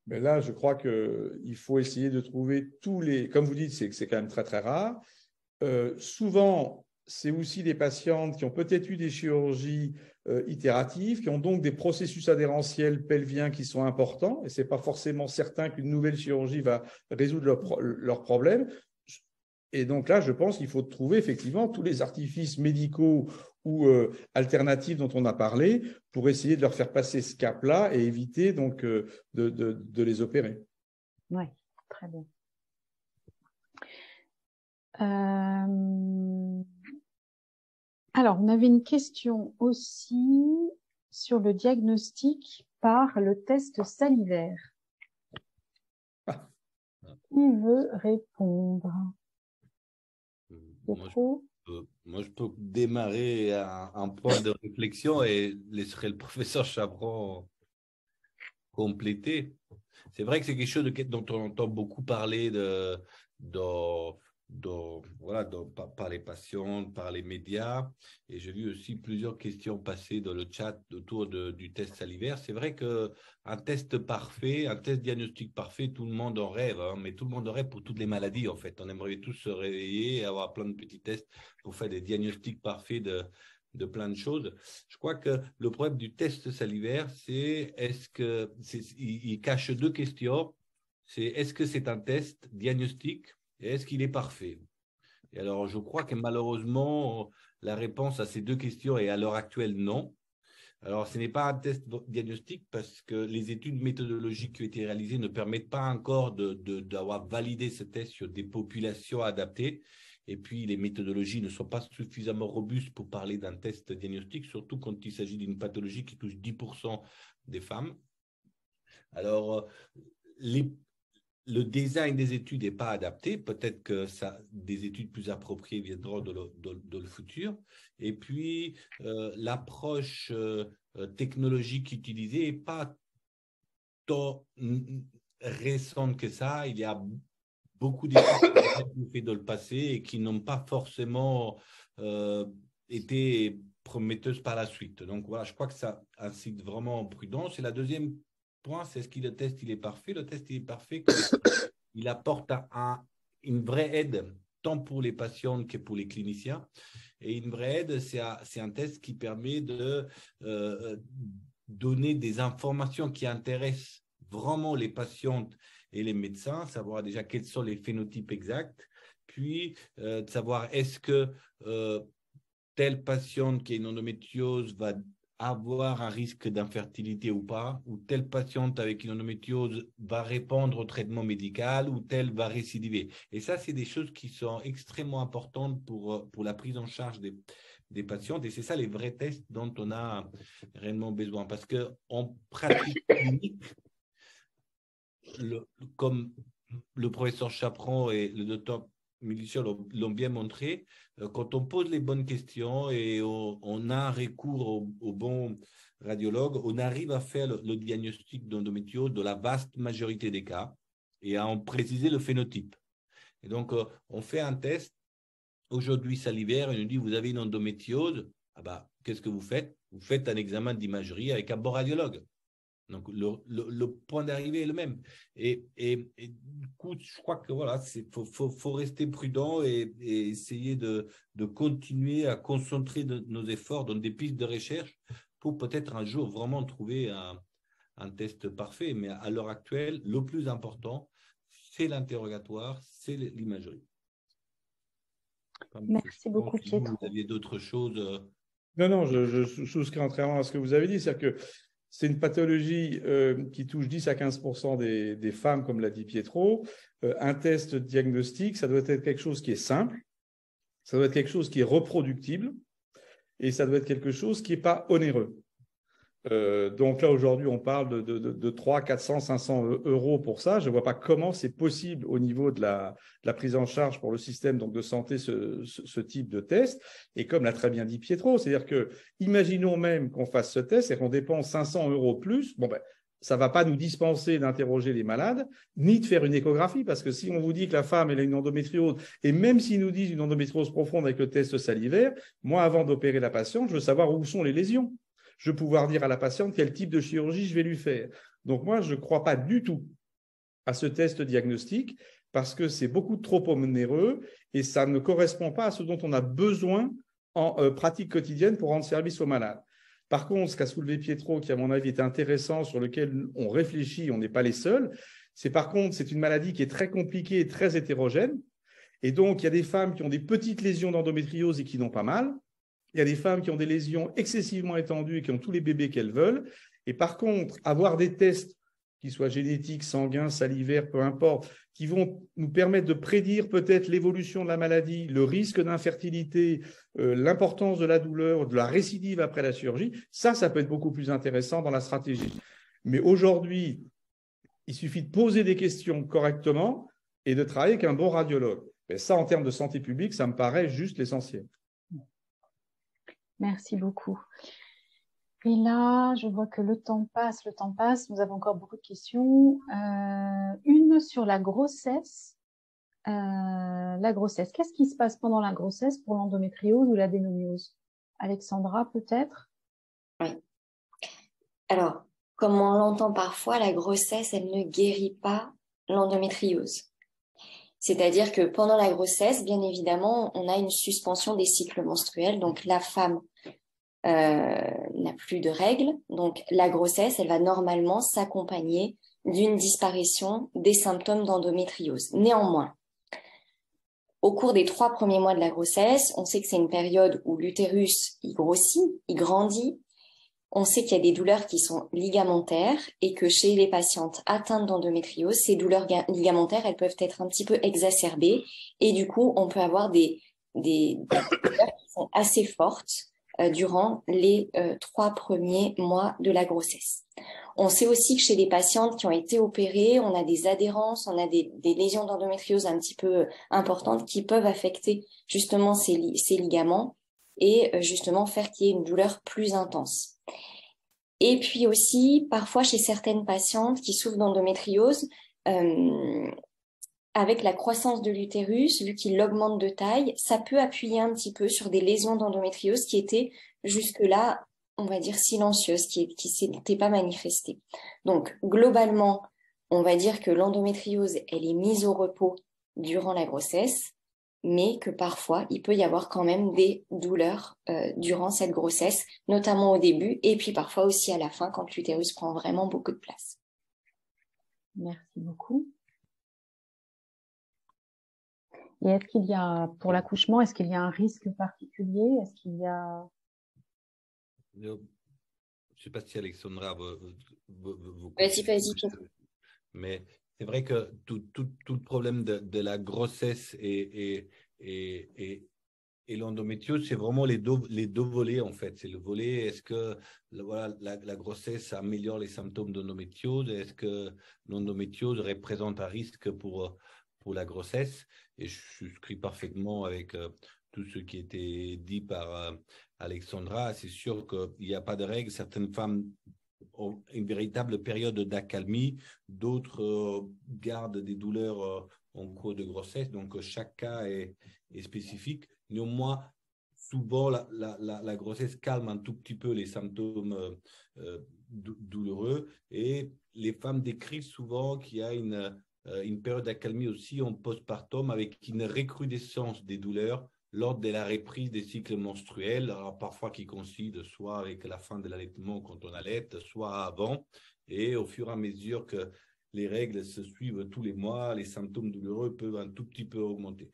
Mais là, je crois qu'il faut essayer de trouver tous les... Comme vous dites, c'est quand même très, très rare. Souvent, c'est aussi des patientes qui ont peut-être eu des chirurgies itératives, qui ont donc des processus adhérentiels pelviens qui sont importants, et ce n'est pas forcément certain qu'une nouvelle chirurgie va résoudre leurs problèmes. Et donc là, je pense qu'il faut trouver effectivement tous les artifices médicaux ou alternatifs dont on a parlé pour essayer de leur faire passer ce cap-là et éviter donc de les opérer. Oui, très bien. Alors, on avait une question aussi sur le diagnostic par le test salivaire. Qui veut répondre? Moi, je peux démarrer un point de réflexion et laisserai le professeur Chaperon compléter. C'est vrai que c'est quelque chose dont on entend beaucoup parler par les patients, par les médias. Et j'ai vu aussi plusieurs questions passer dans le chat autour du test salivaire. C'est vrai qu'un test parfait, un test diagnostic parfait, tout le monde en rêve, hein, mais tout le monde en rêve pour toutes les maladies, en fait. On aimerait tous se réveiller et avoir plein de petits tests pour faire des diagnostics parfaits de plein de choses. Je crois que le problème du test salivaire, il cache deux questions. C'est est-ce que c'est un test diagnostique et est-ce qu'il est parfait? Et alors, je crois que malheureusement, la réponse à ces deux questions est à l'heure actuelle non. Alors, ce n'est pas un test diagnostique parce que les études méthodologiques qui ont été réalisées ne permettent pas encore d'avoir validé ce test sur des populations adaptées. Et puis, les méthodologies ne sont pas suffisamment robustes pour parler d'un test diagnostique, surtout quand il s'agit d'une pathologie qui touche 10% des femmes. Alors, le design des études n'est pas adapté. Peut-être que des études plus appropriées viendront dans le futur. Et puis, l'approche technologique utilisée n'est pas tant récente que ça. Il y a beaucoup d'études qui ont été faites dans le passé et qui n'ont pas forcément été prometteuses par la suite. Donc, voilà, je crois que ça incite vraiment en prudence. Et la deuxième point, c'est est-ce que le test il est parfait? Le test il est parfait, il apporte une vraie aide tant pour les patients que pour les cliniciens. Et une vraie aide, c'est un test qui permet de donner des informations qui intéressent vraiment les patientes et les médecins, savoir déjà quels sont les phénotypes exacts, puis de savoir est-ce que telle patiente qui a une endométriose va avoir un risque d'infertilité ou pas, ou telle patiente avec une endométriose va répondre au traitement médical, ou telle va récidiver. Et ça, c'est des choses qui sont extrêmement importantes pour la prise en charge des patientes. Et c'est ça les vrais tests dont on a réellement besoin. Parce qu'en pratique clinique, comme le professeur Chaperon et le docteur Milicia l'ont bien montré, quand on pose les bonnes questions et on a un recours au bon radiologue, on arrive à faire le diagnostic d'endométriose de la vaste majorité des cas et à en préciser le phénotype. Et donc, on fait un test aujourd'hui salivaire et on nous dit vous avez une endométriose. Ah bah, qu'est-ce que vous faites? Vous faites un examen d'imagerie avec un bon radiologue. Donc, le point d'arrivée est le même. Et du coup, je crois que voilà, faut rester prudent et essayer de continuer à concentrer nos efforts dans des pistes de recherche pour peut-être un jour vraiment trouver un test parfait. Mais à l'heure actuelle, le plus important, c'est l'interrogatoire, c'est l'imagerie. Merci beaucoup, Pietro. Vous aviez d'autres choses? Non, je souscris entièrement à ce que vous avez dit. C'est-à-dire que c'est une pathologie qui touche 10 à 15% des femmes, comme l'a dit Pietro. Un test diagnostique, ça doit être quelque chose qui est simple, ça doit être quelque chose qui est reproductible et ça doit être quelque chose qui n'est pas onéreux. Donc là, aujourd'hui, on parle de 300, 400, 500 euros pour ça. Je ne vois pas comment c'est possible au niveau de la prise en charge pour le système donc, de santé, ce type de test. Et comme l'a très bien dit Pietro, c'est-à-dire que, imaginons même qu'on fasse ce test et qu'on dépense 500 euros plus, bon ben, ça ne va pas nous dispenser d'interroger les malades, ni de faire une échographie, parce que si on vous dit que la femme elle a une endométriose, et même s'ils nous disent une endométriose profonde avec le test salivaire, moi, avant d'opérer la patiente, je veux savoir où sont les lésions. Je vais pouvoir dire à la patiente quel type de chirurgie je vais lui faire. Donc moi, je ne crois pas du tout à ce test diagnostique parce que c'est beaucoup trop onéreux et ça ne correspond pas à ce dont on a besoin en pratique quotidienne pour rendre service aux malades. Par contre, ce qu'a soulevé Pietro, qui à mon avis est intéressant, sur lequel on réfléchit, on n'est pas les seuls, c'est une maladie qui est très compliquée et très hétérogène. Et donc, il y a des femmes qui ont des petites lésions d'endométriose et qui n'ont pas mal. Il y a des femmes qui ont des lésions excessivement étendues et qui ont tous les bébés qu'elles veulent. Et par contre, avoir des tests qui soient génétiques, sanguins, salivaires, peu importe, qui vont nous permettre de prédire peut-être l'évolution de la maladie, le risque d'infertilité, l'importance de la douleur, de la récidive après la chirurgie, ça peut être beaucoup plus intéressant dans la stratégie. Mais aujourd'hui, il suffit de poser des questions correctement et de travailler avec un bon radiologue. Et ça, en termes de santé publique, ça me paraît juste l'essentiel. Merci beaucoup. Et là, je vois que le temps passe, le temps passe. Nous avons encore beaucoup de questions. Une sur la grossesse. La grossesse. Qu'est-ce qui se passe pendant la grossesse pour l'endométriose ou l'adénomiose? Alexandra, peut-être? Oui. Alors, comme on l'entend parfois, la grossesse, elle ne guérit pas l'endométriose. C'est-à-dire que pendant la grossesse, bien évidemment, on a une suspension des cycles menstruels. Donc, la femme n'a plus de règles. Donc, la grossesse, elle va normalement s'accompagner d'une disparition des symptômes d'endométriose. Néanmoins, au cours des 3 premiers mois de la grossesse, on sait que c'est une période où l'utérus, il grossit, il grandit. On sait qu'il y a des douleurs qui sont ligamentaires et que chez les patientes atteintes d'endométriose, ces douleurs ligamentaires, elles peuvent être un petit peu exacerbées et du coup, on peut avoir des douleurs qui sont assez fortes durant les 3 premiers mois de la grossesse. On sait aussi que chez les patientes qui ont été opérées, on a des adhérences, on a des lésions d'endométriose un petit peu importantes qui peuvent affecter justement ces ligaments et justement faire qu'il y ait une douleur plus intense. Et puis aussi, parfois chez certaines patientes qui souffrent d'endométriose, avec la croissance de l'utérus, vu qu'il augmente de taille, ça peut appuyer un petit peu sur des lésions d'endométriose qui étaient jusque-là, on va dire, silencieuses, qui s'étaient pas manifestées. Donc, globalement, on va dire que l'endométriose, elle est mise au repos durant la grossesse, mais que parfois, il peut y avoir quand même des douleurs durant cette grossesse, notamment au début, et puis parfois aussi à la fin, quand l'utérus prend vraiment beaucoup de place. Merci beaucoup. Et est-ce qu'il y a, pour l'accouchement, est-ce qu'il y a un risque particulier? Est-ce qu'il y a... Je ne sais pas si Alexandra vous Vas-y. Mais c'est vrai que tout le problème de la grossesse et l'endométriose, c'est vraiment les deux volets, en fait. C'est le volet, est-ce que voilà, la grossesse améliore les symptômes d'endométriose? Est-ce que l'endométriose représente un risque pour la grossesse? Et je souscris parfaitement avec tout ce qui était dit par Alexandra. C'est sûr qu'il n'y a pas de règle. Certaines femmes ont une véritable période d'accalmie, d'autres gardent des douleurs en cours de grossesse. Donc, chaque cas est spécifique. Néanmoins, souvent, la grossesse calme un tout petit peu les symptômes douloureux et les femmes décrivent souvent qu'il y a une période d'accalmie aussi en postpartum avec une recrudescence des douleurs lors de la reprise des cycles menstruels, alors parfois qui coïncide soit avec la fin de l'allaitement quand on allaite, soit avant, et au fur et à mesure que les règles se suivent tous les mois, les symptômes douloureux peuvent un tout petit peu augmenter.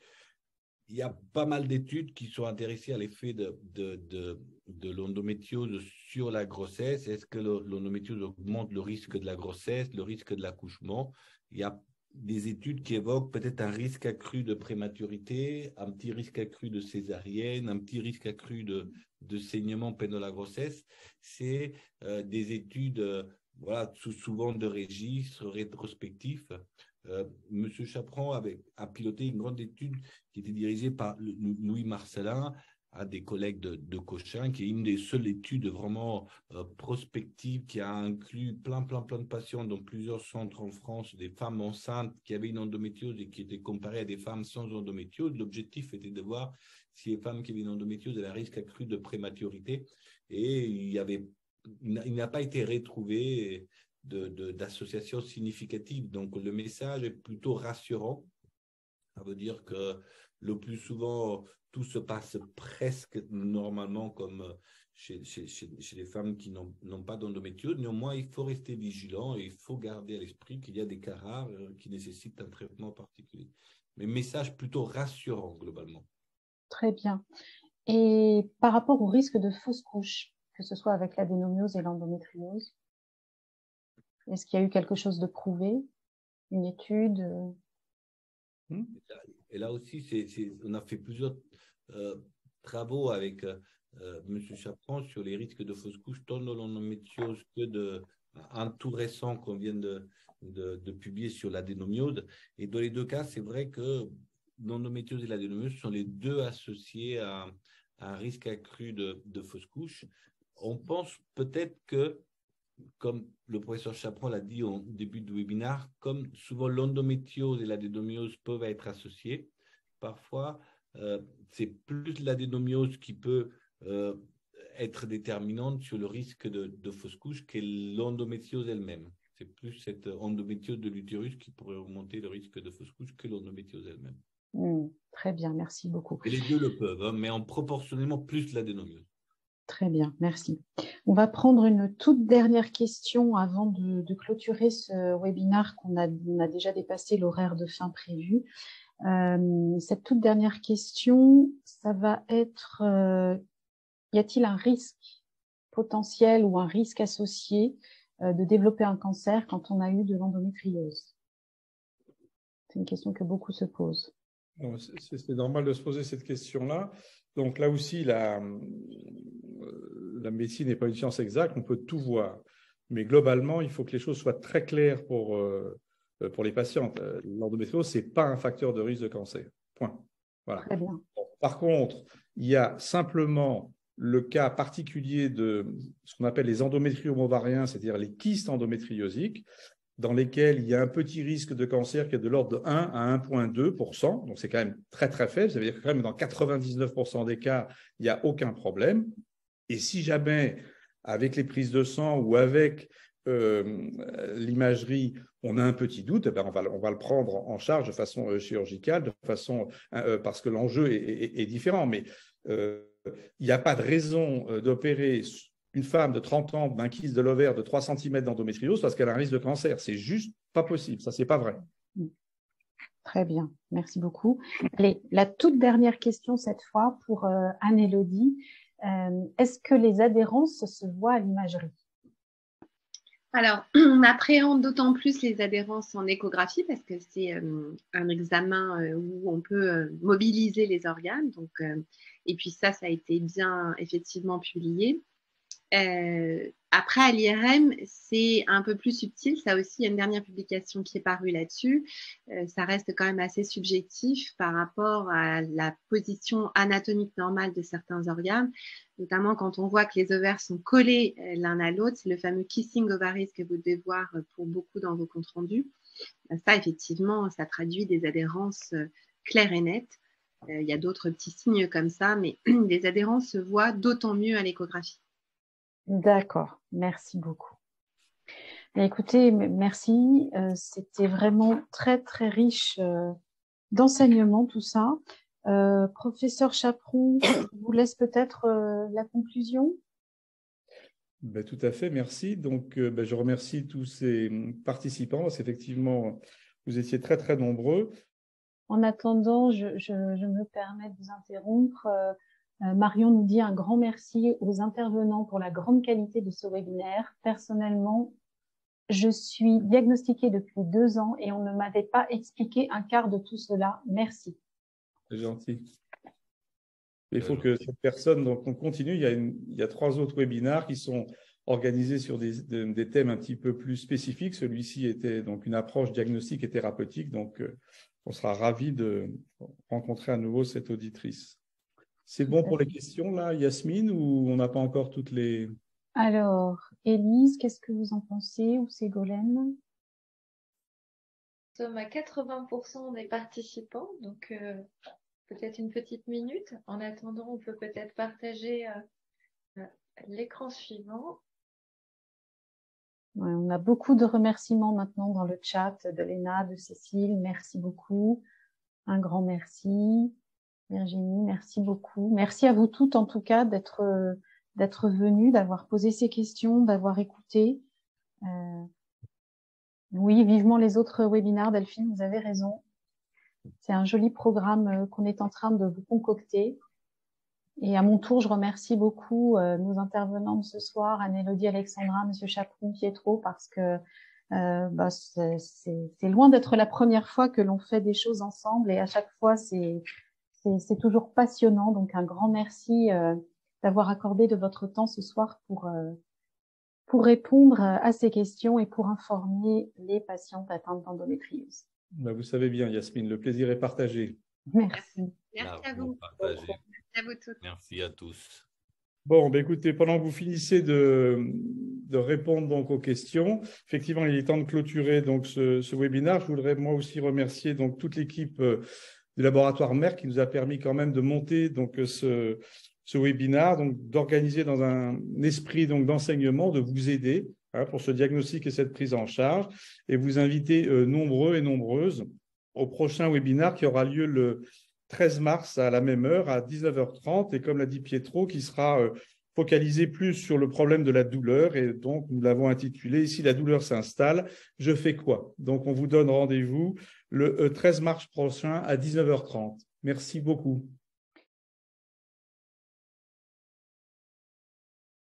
Il y a pas mal d'études qui sont intéressées à l'effet de l'endométriose sur la grossesse. Est-ce que l'endométriose augmente le risque de la grossesse, le risque de l'accouchement? Il y a des études qui évoquent peut-être un risque accru de prématurité, un petit risque accru de césarienne, un petit risque accru de saignement pendant la grossesse. C'est des études voilà, souvent de registre rétrospectif. Monsieur Chaperon a piloté une grande étude qui était dirigée par Louis Marcelin, un des collègues de Cochin, qui est une des seules études vraiment prospectives qui a inclus plein de patients dans plusieurs centres en France, des femmes enceintes qui avaient une endométriose et qui étaient comparées à des femmes sans endométriose. L'objectif était de voir si les femmes qui avaient une endométriose avaient un risque accru de prématurité et il n'a pas été retrouvé d'associations significatives. Donc, le message est plutôt rassurant. Ça veut dire que le plus souvent, tout se passe presque normalement comme chez les femmes qui n'ont pas d'endométriose. Néanmoins, il faut rester vigilant et il faut garder à l'esprit qu'il y a des cas rares qui nécessitent un traitement particulier. Mais message plutôt rassurant globalement. Très bien. Et par rapport au risque de fausse couche, que ce soit avec l'adénomiose et l'endométriose, est-ce qu'il y a eu quelque chose de prouvé, une étude? Et là aussi, on a fait plusieurs travaux avec M. Chaperon sur les risques de fausse couche, tant dans l'endométriose que un tout récent qu'on vient de publier sur l'adénomiose. Et dans les deux cas, c'est vrai que l'endométriose et l'adénomiose sont les deux associés à un risque accru de fausse couche. on pense peut-être que, comme le professeur Chaperon l'a dit au début du webinaire, comme souvent l'endométriose et l'adénomiose peuvent être associées, parfois c'est plus l'adénomiose qui peut être déterminante sur le risque de fausse couche que l'endométriose elle-même. C'est plus cette endométriose de l'utérus qui pourrait augmenter le risque de fausse couche que l'endométriose elle-même. Très bien, merci beaucoup. Et les deux le peuvent, hein, mais en proportionnellement plus l'adénomiose. Très bien, merci. On va prendre une toute dernière question avant de clôturer ce webinaire on a déjà dépassé l'horaire de fin prévu. Cette toute dernière question, ça va être, y a-t-il un risque potentiel ou un risque associé de développer un cancer quand on a eu de l'endométriose? C'est une question que beaucoup se posent. C'est normal de se poser cette question-là. Donc là aussi, la médecine n'est pas une science exacte, on peut tout voir. Mais globalement, il faut que les choses soient très claires pour les patientes. L'endométriose, ce n'est pas un facteur de risque de cancer. Point. Voilà. Très bien. Par contre, il y a simplement le cas particulier de ce qu'on appelle les endométriomes ovariens, c'est-à-dire les kystes endométriosiques, dans lesquels il y a un petit risque de cancer qui est de l'ordre de 1 à 1,2%. Donc, c'est quand même très, très faible. Ça veut dire que quand même dans 99% des cas, il n'y a aucun problème. Et si jamais, avec les prises de sang ou avec l'imagerie, on a un petit doute, eh bien on va le prendre en charge de façon chirurgicale, parce que l'enjeu est différent. Mais il n'y a pas de raison d'opérer une femme de 30 ans d'un kyste de l'ovaire de 3 cm d'endométriose parce qu'elle a un risque de cancer. C'est juste pas possible. Ça, c'est pas vrai. Très bien. Merci beaucoup. Allez, la toute dernière question cette fois pour Anne-Élodie. Est-ce que les adhérences se voient à l'imagerie? Alors, on appréhende d'autant plus les adhérences en échographie parce que c'est un examen où on peut mobiliser les organes. Donc, et puis ça a été bien effectivement publié. Après, à l'IRM, c'est un peu plus subtil. Ça aussi, il y a une dernière publication qui est parue là-dessus. Ça reste quand même assez subjectif par rapport à la position anatomique normale de certains organes, notamment quand on voit que les ovaires sont collés l'un à l'autre. C'est le fameux kissing ovaries que vous devez voir pour beaucoup dans vos comptes rendus. Ça, effectivement, ça traduit des adhérences claires et nettes. Il y a d'autres petits signes comme ça, mais les adhérences se voient d'autant mieux à l'échographie. D'accord, merci beaucoup. Écoutez, merci. C'était vraiment très, très riche d'enseignements, tout ça. Professeur Chaperon, je vous laisse peut-être la conclusion. Ben, tout à fait, merci. Donc, je remercie tous ces participants parce qu'effectivement, vous étiez très, très nombreux. En attendant, je me permets de vous interrompre. Marion nous dit un grand merci aux intervenants pour la grande qualité de ce webinaire. Personnellement, je suis diagnostiquée depuis 2 ans et on ne m'avait pas expliqué un quart de tout cela. Merci. C'est gentil. Il faut que cette personne, donc on continue. Il y a 3 autres webinaires qui sont organisés sur des thèmes un petit peu plus spécifiques. Celui-ci était donc une approche diagnostique et thérapeutique. Donc, on sera ravis de rencontrer à nouveau cette auditrice. C'est bon pour les questions, là, Yasmine, ou on n'a pas encore toutes les… Alors, Élise, qu'est-ce que vous en pensez, ou Ségolène? Nous sommes à 80% des participants, donc peut-être une petite minute. En attendant, on peut peut-être partager l'écran suivant. Ouais, on a beaucoup de remerciements maintenant dans le chat de Léna, de Cécile. Merci beaucoup. Un grand merci. Virginie, merci beaucoup. Merci à vous toutes, en tout cas, d'être venues, d'avoir posé ces questions, d'avoir écouté. Oui, vivement les autres webinaires, Delphine, vous avez raison. C'est un joli programme qu'on est en train de vous concocter. Et à mon tour, je remercie beaucoup nos intervenants de ce soir, Anne-Élodie, Alexandra, Monsieur Chaperon, Pietro, parce que c'est loin d'être la première fois que l'on fait des choses ensemble et à chaque fois, c'est toujours passionnant. Donc, un grand merci d'avoir accordé de votre temps ce soir pour répondre à ces questions et pour informer les patientes atteintes d'endométriose. Vous savez bien, Yasmine, le plaisir est partagé. Merci. Merci à vous. Partagé. Merci à vous tous. Merci à tous. Bon, ben écoutez, pendant que vous finissez de répondre donc aux questions, effectivement, il est temps de clôturer donc ce webinaire. Je voudrais moi aussi remercier donc toute l'équipe du laboratoire Merck qui nous a permis quand même de monter donc ce webinaire, donc d'organiser dans un esprit donc d'enseignement, de vous aider pour ce diagnostic et cette prise en charge, et vous inviter nombreux et nombreuses au prochain webinaire qui aura lieu le 13 mars à la même heure, à 19h30, et comme l'a dit Pietro, qui sera focalisé plus sur le problème de la douleur, et donc nous l'avons intitulé « Si la douleur s'installe, je fais quoi ?» Donc on vous donne rendez-vous le 13 mars prochain à 19h30. Merci beaucoup.